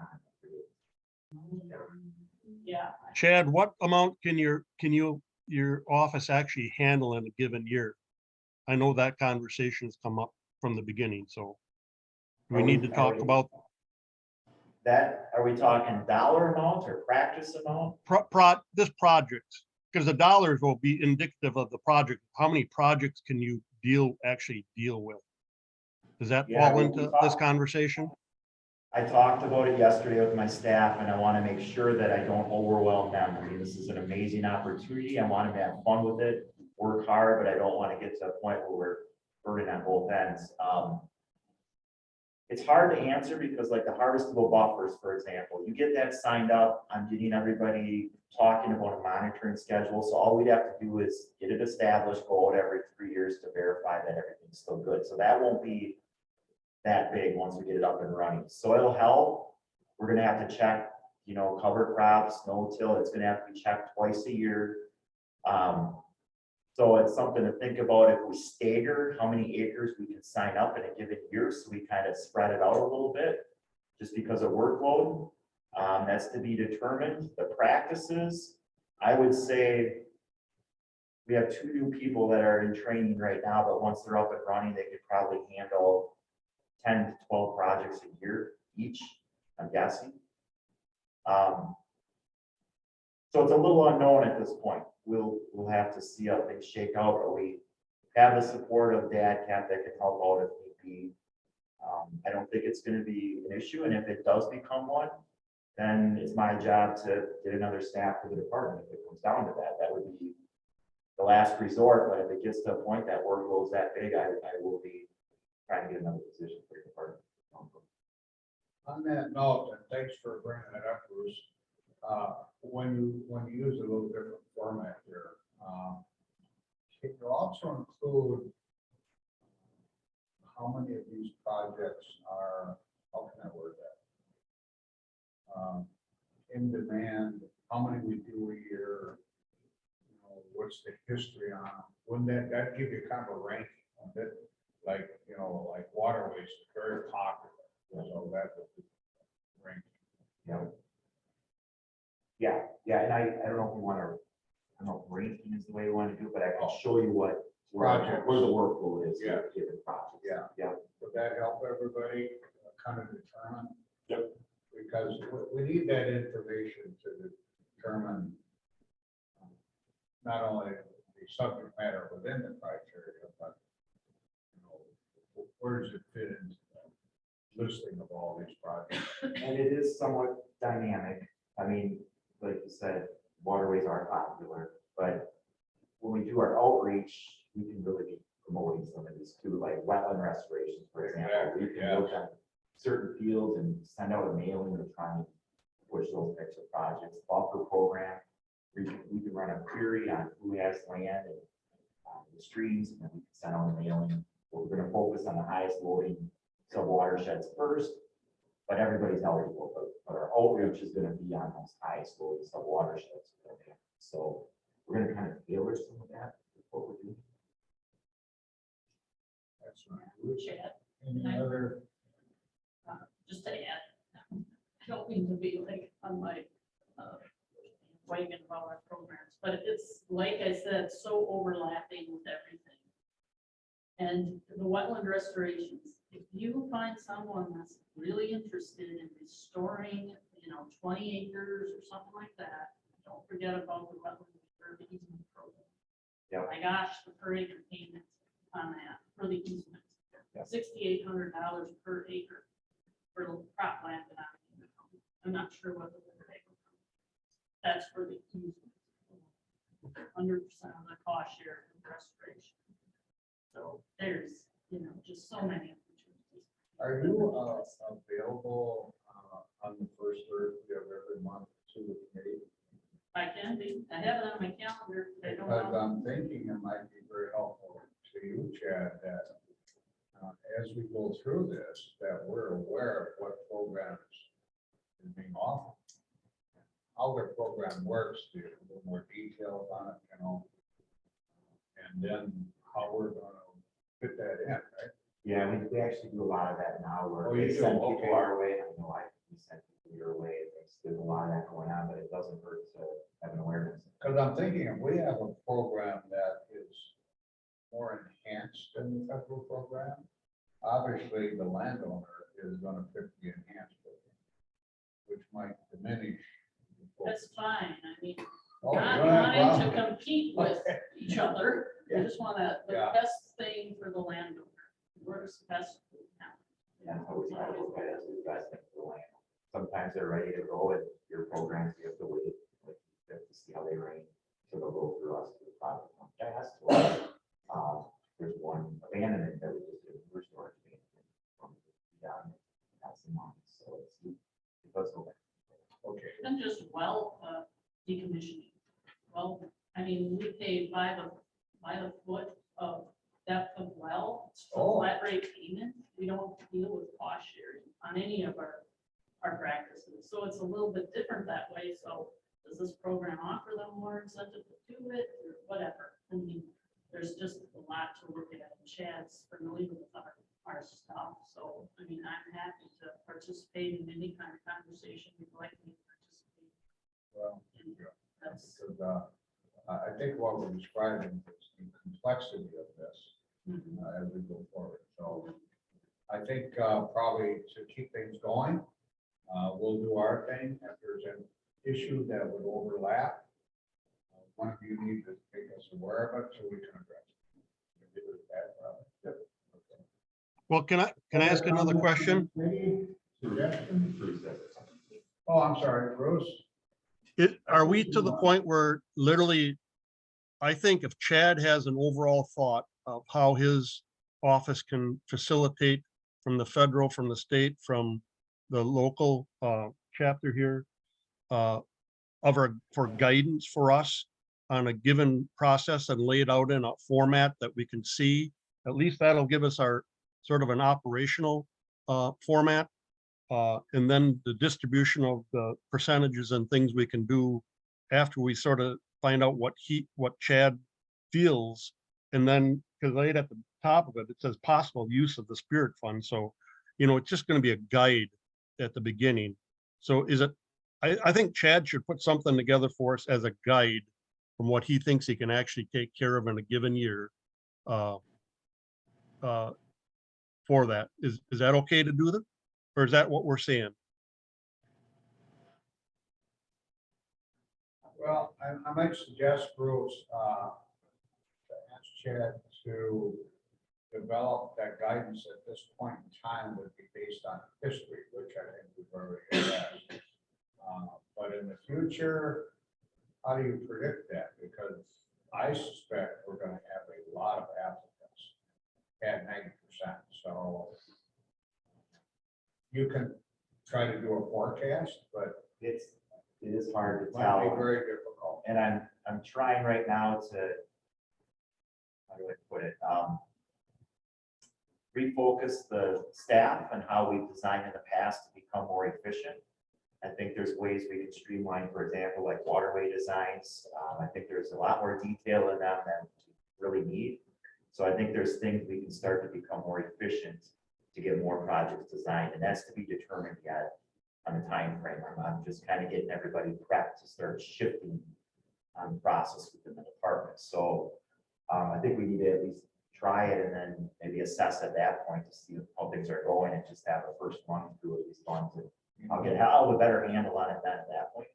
Yeah. Chad, what amount can your office actually handle in a given year? I know that conversation has come up from the beginning, so we need to talk about That, are we talking dollar amount or practice amount? this project, because the dollars will be indicative of the project. How many projects can you actually deal with? Does that Yeah, fall we into talked- this conversation? I talked about it yesterday with my staff, and I want to make sure that I don't overwhelm them. I mean, this is an amazing opportunity. I want them to have fun with it, work hard, but I don't want to get to a point where we're burning on both ends. It's hard to answer because like the harvestable buffers, for example, you get that signed up, I'm getting everybody talking about a monitoring schedule. So all we'd have to do is get it established, go out every 3 years to verify that everything's still good. So that won't be that big once we get it up and running. Soil health, we're gonna have to check, cover crops, no-till, it's gonna have to be checked twice a year. So it's something to think about if we stagger how many acres we can sign up in a given year, so we kind of spread it out a little bit, just because of workload. That's to be determined. The practices, I would say we have 2 new people that are in training right now, but once they're up and running, they could probably handle 10 to 12 projects a year each, I'm guessing. So it's a little unknown at this point. We'll have to see how things shake out, but we have the support of DADCAP that can help out if need be. I don't think it's gonna be an issue, and if it does become one, then it's my job to get another staff for the department. If it comes down to that, that would be the last resort, but if it gets to a point that workload's that big, I will be trying to get another position for the department. On that note, and thanks for bringing that up, Bruce, when you use a little different format here, can you also include how many of these projects are, how can I word that? In demand, how many we do a year, you know, what's the history on, them? Wouldn't that give you kind of a ranking of it? Like, you know, like waterways, very popular, so that would be ranking. Yeah, and I don't know if we want to, I don't know if ranking is the way we want to do, it, but I can show you what where the workload is. Yeah. Given projects. Yeah. Would that help everybody kind of determine? Yep. Because we need that information to determine not only the subject matter within the criteria, but you know, where does it fit into the listing of all these projects? And it is somewhat dynamic. I mean, like you said, waterways are popular, but when we do our outreach, we can really be promoting some of these too, like wetland restorations, for example. We can look at certain fields and send out a mailing to try and push those types of projects. Buffer program, we can run a query on who has land and the streams, and then we can send out a mailing. We're going to focus on the highest loading sub-watersheds first, but everybody's eligible. But our outreach is going to be on those highest loading sub-watersheds. So we're going to kind of tailor some of that with what we're doing. That's right. Chad, Any other? just to add, I don't mean to be like on my wagon about our programs, but it's, like I said, so overlapping with everything. And the wetland restorations, if you find someone that's really interested in restoring, 20 acres or something like that, don't forget about the wetland easement program. Yep. My gosh, the per acre payment on that for the easement, Yep. $6,800 per acre for cropland. I'm not sure what the Winnebago. That's for the easement. 100% of the cost share of restoration. So there's, just so many opportunities. Are you available on the first Thursday of every month to the committee? I can be, I have it on my calendar. I don't Because know. I'm thinking it might be very helpful to you, Chad, that as we go through this, that we're aware of what programs is being offered. How their program works, a little more details on it, and then how we're gonna fit that in, right? Yeah, we actually do a lot of that now where Oh, we you do? send Okay. people our way. I know we send people your way. There's a lot of that going on, but it doesn't hurt to have an awareness. Because I'm thinking if we have a program that is more enhanced than the federal program, obviously the landowner is gonna pick the enhanced program, which might diminish. the That's focus. fine. I mean, Oh, not you don't have a wanting to problem. compete with each other. Yeah. I just want the Yeah. best thing for the landowner. Works best for the town. And that's always how we look at it, is the best thing for the land. Sometimes they're ready to go and your programs, you have to wait, like, you have to see how they rank. So they'll go through us to the project on fast. There's one abandonment that we just did, we're storage abandonment from down, that's the month, so it does go back. Okay. And just decommissioning. Well, I mean, we pay by the foot of depth of well, it's Oh. a flat rate payment. We don't deal with cost sharing on any of our practices. So it's a little bit different that way. So does this program offer them more incentive to do it or whatever? I mean, there's just a lot to look at. And Chad's familiar with our stuff. So, I mean, I'm happy to participate in any kind of conversation you'd like me to participate Well, in. That's, because I think what we're describing is the complexity of this mhm. as we go forward. So I think probably to keep things going, we'll do our thing. If there's an issue that would overlap, one of you need to make us aware of it so we can address it. Give it that, yep. Okay. Well, can I ask another question? Maybe suggestion? Oh, I'm sorry, Bruce. Are we to the point where literally, I think if Chad has an overall thought of how his office can facilitate from the federal, from the state, from the local chapter here, for guidance for us on a given process and lay it out in a format that we can see, at least that'll give us our sort of an operational format. And then the distribution of the percentages and things we can do after we sort of find out what Chad feels. And then, because right at the top of it, it says possible use of the spirit fund. So, it's just going to be a guide at the beginning. So I think Chad should put something together for us as a guide from what he thinks he can actually take care of in a given year. For that, is that okay to do that? Or is that what we're saying? Well, I might suggest, Bruce, to ask Chad to develop that guidance at this point in time would be based on history, which I think we've already addressed. But in the future, how do you predict that? Because I suspect we're going to have a lot of applicants at 90%. So you can try to do a forecast, but it is hard to it might be tell. very difficult. And I'm trying right now to, how do I put it? Refocus the staff and how we've designed in the past to become more efficient. I think there's ways we can streamline, for example, like waterway designs. I think there's a lot more detail in them than we really need. So I think there's things we can start to become more efficient to get more projects designed, and that's to be determined yet on the time frame. I'm just kind of getting everybody prepped to start shifting on the process within the department. So I think we need to at least try it and then maybe assess at that point to see how things are going and just have a first run through of these funds. And I'll have a better handle on it then at that point.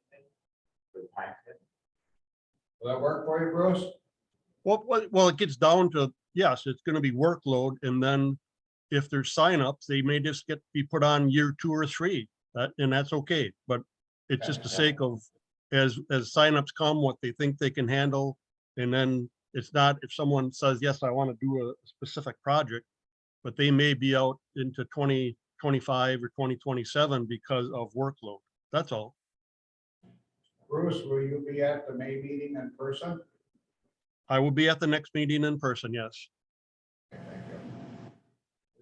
For the time. Will that work for you, Bruce? Well, it gets down to, yes, it's going to be workload. And then if there's signups, they may just be put on year 2 or 3. And that's okay. But it's just the sake of as signups come, what they think they can handle. And then it's not, if someone says, yes, I want to do a specific project, but they may be out into 2025 or 2027 because of workload. That's all. Bruce, will you be at the May meeting in person? I will be at the next meeting in person, yes. Thank you.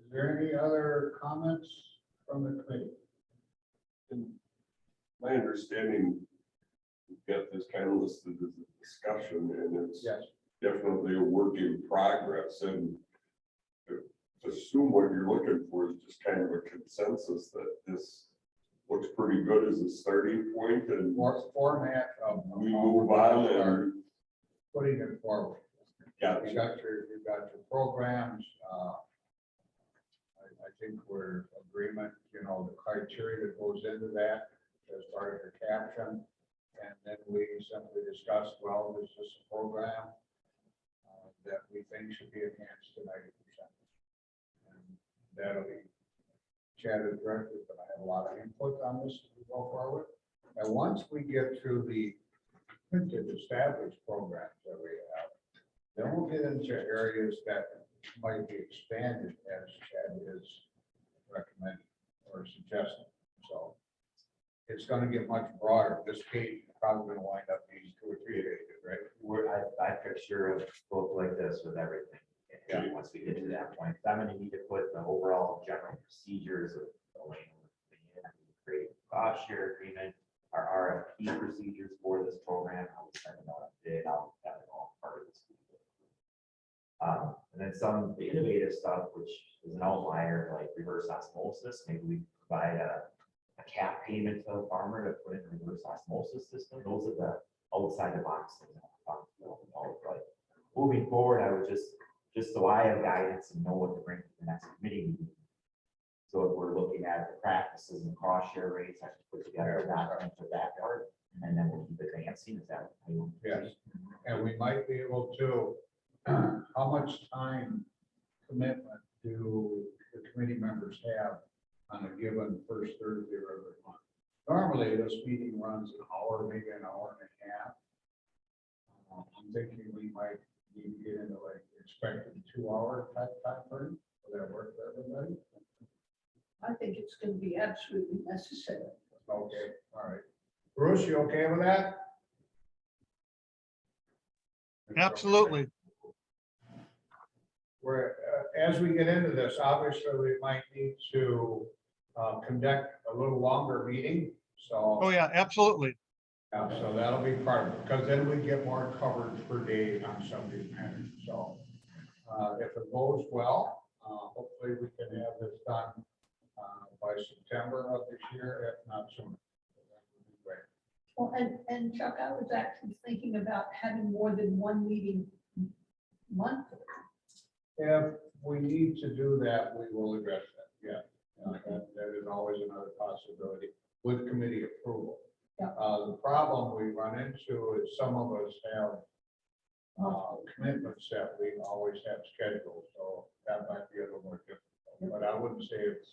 Is there any other comments from the committee? In my understanding, we've got this kind of listed as a discussion, and it's Yes. definitely a work in progress. And to assume what you're looking for is just kind of a consensus that this looks pretty good as a starting point, and Format of. we move on and Putting it forward. got You got your programs. I think we're agreement, the criteria that goes into that as part of your caption. And then we simply discussed, well, this is a program that we think should be enhanced to 90%. And that'll be chatted directly, but I have a lot of input on this as we go forward. And once we get through the printed established programs that we have, then we'll get into areas that might be expanded as Chad is recommending or suggesting. So it's going to get much broader. This page is probably going to wind up being 2 or 3 pages, right? I picture a book like this with everything. Yeah. Once we get to that point, I'm going to need to put the overall general procedures of the lane, create a cost share agreement, our RFP procedures for this program. I'll send it out a bid. I'll have it all part of this. And then some of the innovative stuff, which is an outlier, like reverse osmosis. Maybe we provide a cap payment to the farmer to put in a reverse osmosis system. Those are the outside the box things. But moving forward, I would just so I have guidance and know what to bring to the next committee meeting. So if we're looking at the practices and cost share rates, I should put together a document for that part, and then we'll keep advancing, is that? how you- Yes. And we might be able to, how much time commitment do the committee members have on a given first Thursday of every month? Normally, this meeting runs an hour, maybe an hour and a half. I'm thinking we might need to get into like expected 2 hour type time frame. Will that work for everybody? I think it's gonna be absolutely necessary. Okay, all right. Bruce, you okay with that? Absolutely. Where, as we get into this, obviously, we might need to conduct a little longer meeting, so. Oh, yeah, absolutely. Yeah, so that'll be part of it, because then we get more coverage per day on some of these matters, so. If it goes well, hopefully we can have this done by September of this year, if not sooner. That would be great. Well, and Chuck, I was actually thinking about having more than one meeting monthly. If we need to do that, we will address that, yeah. That is always another possibility with committee approval. Yeah. The problem we run into is some of us have commitments that we always have scheduled, so that might be a little more difficult. But I wouldn't say it's,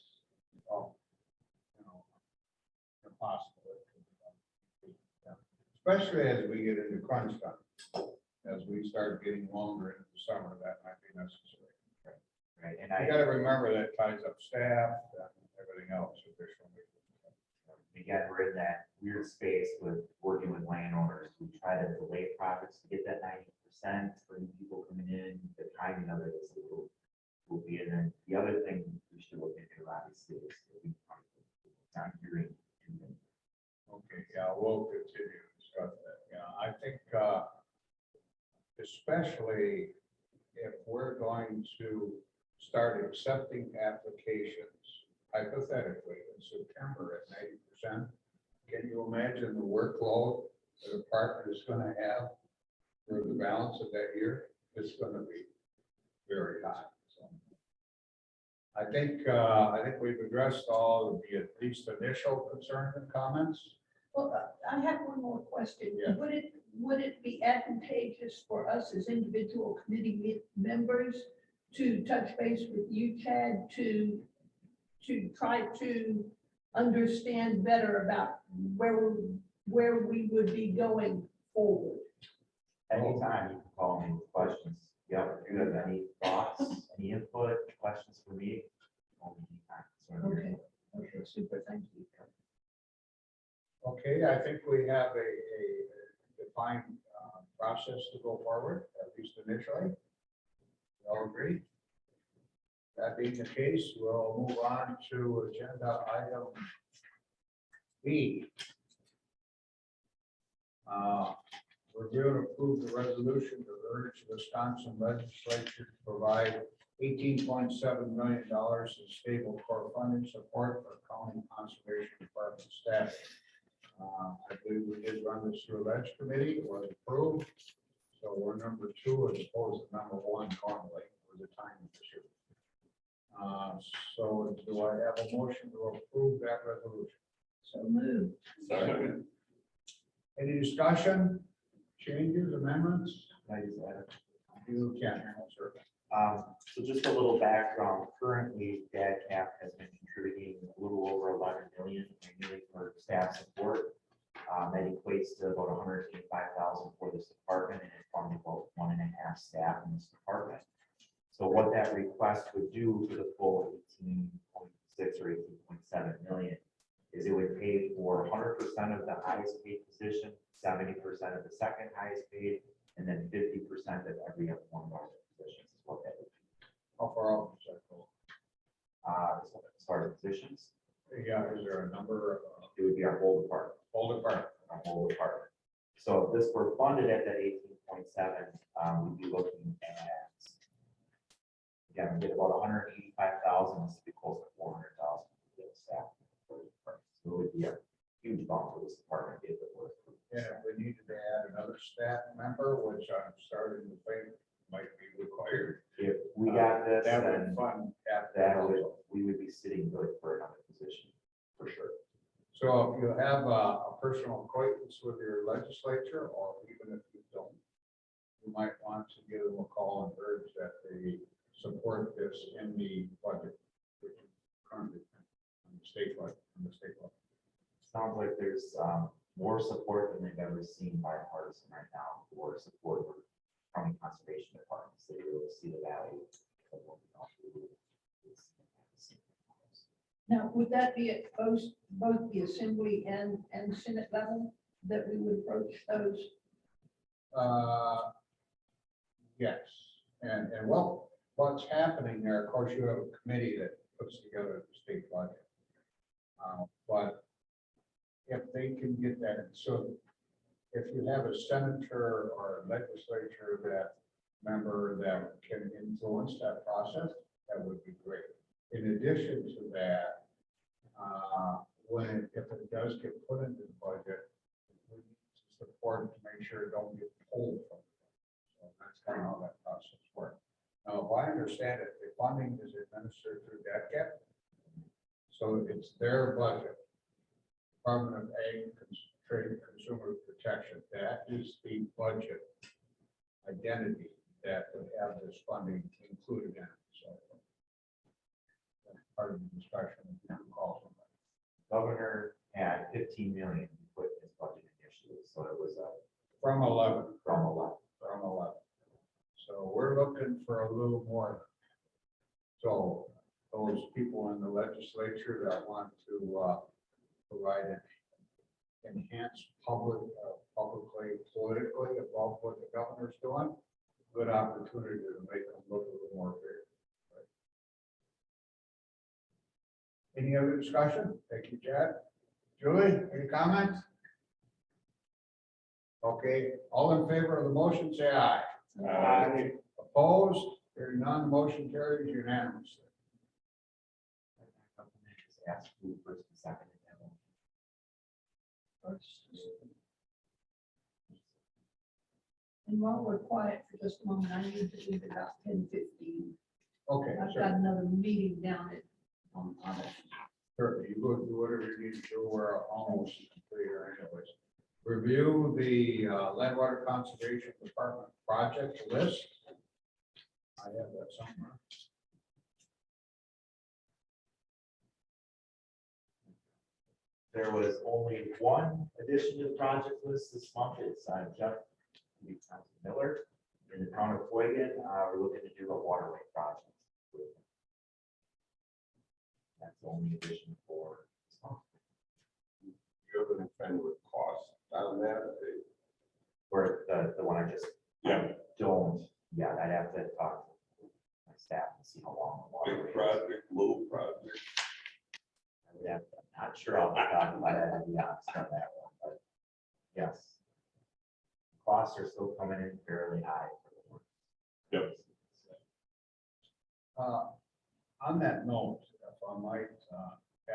impossible. It could be done. Yeah. Especially as we get into crunch time. As we start getting longer into the summer, that might be necessary. Right, and You gotta remember that ties up staff and everything else additionally. again, we're in that weird space with working with landowners. We try to delay projects to get that 90%, bring people coming in, the timing of it is a little, will be, and then the other thing we should look into obviously is the not hearing too many. Okay, yeah, we'll continue to discuss that. Yeah, I think, especially if we're going to start accepting applications hypothetically in September at 90%, can you imagine the workload the department is going to have for the balance of that year? It's going to be very high. So I think we've addressed all of the at least initial concerns and comments. Well, I have one more question. Yeah. Would it be advantageous for us as individual committee members to touch base with you, Chad, to try to understand better about where we would be going forward? Anytime you can call me with questions. Yeah, if you have any thoughts, any input, questions for me. call me anytime. So, Okay, okay, super, thank you. Okay, I think we have a defined process to go forward, at least initially. We all agree? That being the case, we'll move on to agenda item B. Review and approve the resolution to urge Wisconsin legislature to provide $18.7 million in stable core funding support for county conservation department staff. I believe we did run this through a ledge committee, it was approved. So we're number 2 as opposed to number 1 normally for the time issue. So do I have a motion to approve that resolution? So moved. Second. Any discussion, changes, amendments? Can I just add? You can, sir. So just a little background, currently DADCAP has been contributing a little over 11 million annually for staff support. That equates to about 185,000 for this department and it funded about 1.5 staff in this department. So what that request would do for the full 18.6 or 18.7 million is it would pay for 100% of the highest paid position, 70% of the second highest paid, and then 50% of every other one of those positions is what that would be. How far out is that go? As far as positions, Yeah, is there a number of it would be our whole department. Our whole department. So if this were funded at that 18.7, we'd be looking at, again, we get about 185,000, this would be close to 400,000 for the staff. So it would be a huge bump for this department if it were. And if we needed to add another staff member, which I'm starting to think might be required. If we got this, That then would fund half that that. would, we would be sitting good So if you have a personal acquaintance with your legislature, or even if you don't, you might want to give them a call and urge that they support this in the budget, which is currently on the state level, Sounds like there's more support than they've ever seen bipartisan right now for support from conservation departments. They really see the value of what we offer. Now, would that be at both the assembly and senate level that we would approach those? Yes, and what's happening there, of course, you have a committee that puts together the state budget. But if they can get that, so if you have a senator or a legislature that member that can influence that process, that would be great. In addition to that, if it does get put into the budget, we need to support to make sure it don't get pulled from it. So that's kind of how that process works. Now, if I understand it, the funding is administered through debt cap. So it's their budget. Department of Ag, Trade and Consumer Protection, that is the budget identity that would have this funding included in it. So that's part of the discussion. You can call somebody. Governor had 15 million put in his budget initially, so it was From 11. from 11. From 11. So we're looking for a little more. So those people in the legislature that want to provide an enhanced publicly, politically above what the governor's doing, good opportunity to make them look a little more fair. Any other discussion? Thank you, Chad. Julie, any comments? Okay, all in favor of the motion, say aye. Aye. Opposed? Hearing none, the motion carries unanimously. Ask who first and second. And while we're quiet for just a moment, I need to leave about 10:15. Okay, I've sure. got another meeting down at, on it. Sure, you go do whatever you need to do. We're almost complete here anyways. Review the Land Water Conservation Department project list. I have that somewhere. There was only one addition to the project list this month. It's Jeff Miller in the town of Fuegan. We're looking to do a waterway project. That's the only addition for this month. You have an offend with cost on that? Or the one I just don't, yeah, I'd have to talk to my staff and see how long the waterway Big is. project, little project? I would have to- I'm not sure off the top of my head, I'd be honest on that one, but yes. Costs are still coming in fairly high. For the work. Yep. On that note, if I might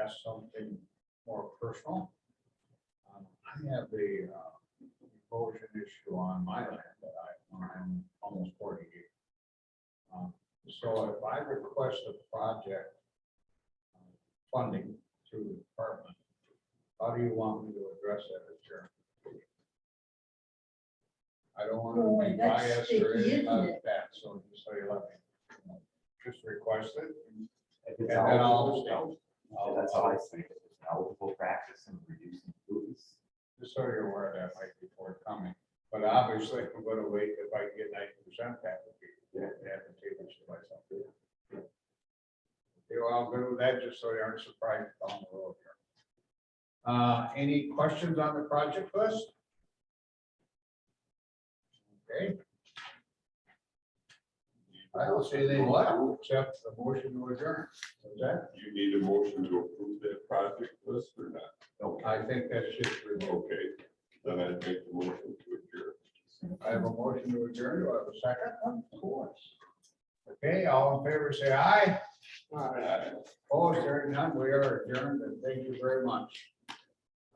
ask something more personal. I have a erosion issue on my land that I'm almost 40 years. So if I request a project funding through the department, how do you want me to address that, Chair? I don't want to Boy, be that's biased or sticky, anything isn't like it? that, so just say, let me just request it. If And it's then I'll eligible, that's all I say, if it's an eligible practice and reducing pollutants. Just so you're aware, that might be forthcoming, but obviously, I'm gonna wait if I can get 90%, that would be advantageous to myself. Okay, well, I'll go with that, just so you aren't surprised down the road here. Any questions on the project list? Okay. I don't see anything left, except the motion to adjourn. Is that? You need a motion to approve that project list or not? I think that's just removed. Okay, then I make the motion to adjourn. I have a motion to adjourn. Do I have a second? Of course. Okay, all in favor, say aye. Aye. Opposed, hearing none, we are adjourned, and thank you very much.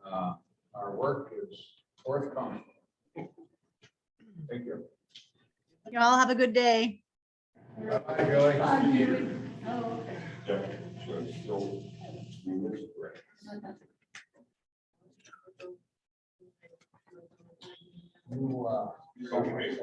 Our work is forthcoming. Thank you. Y'all have a good day. Bye, Julie. Bye, Julie. Oh, okay. Yeah, so, we missed it. new, Okay.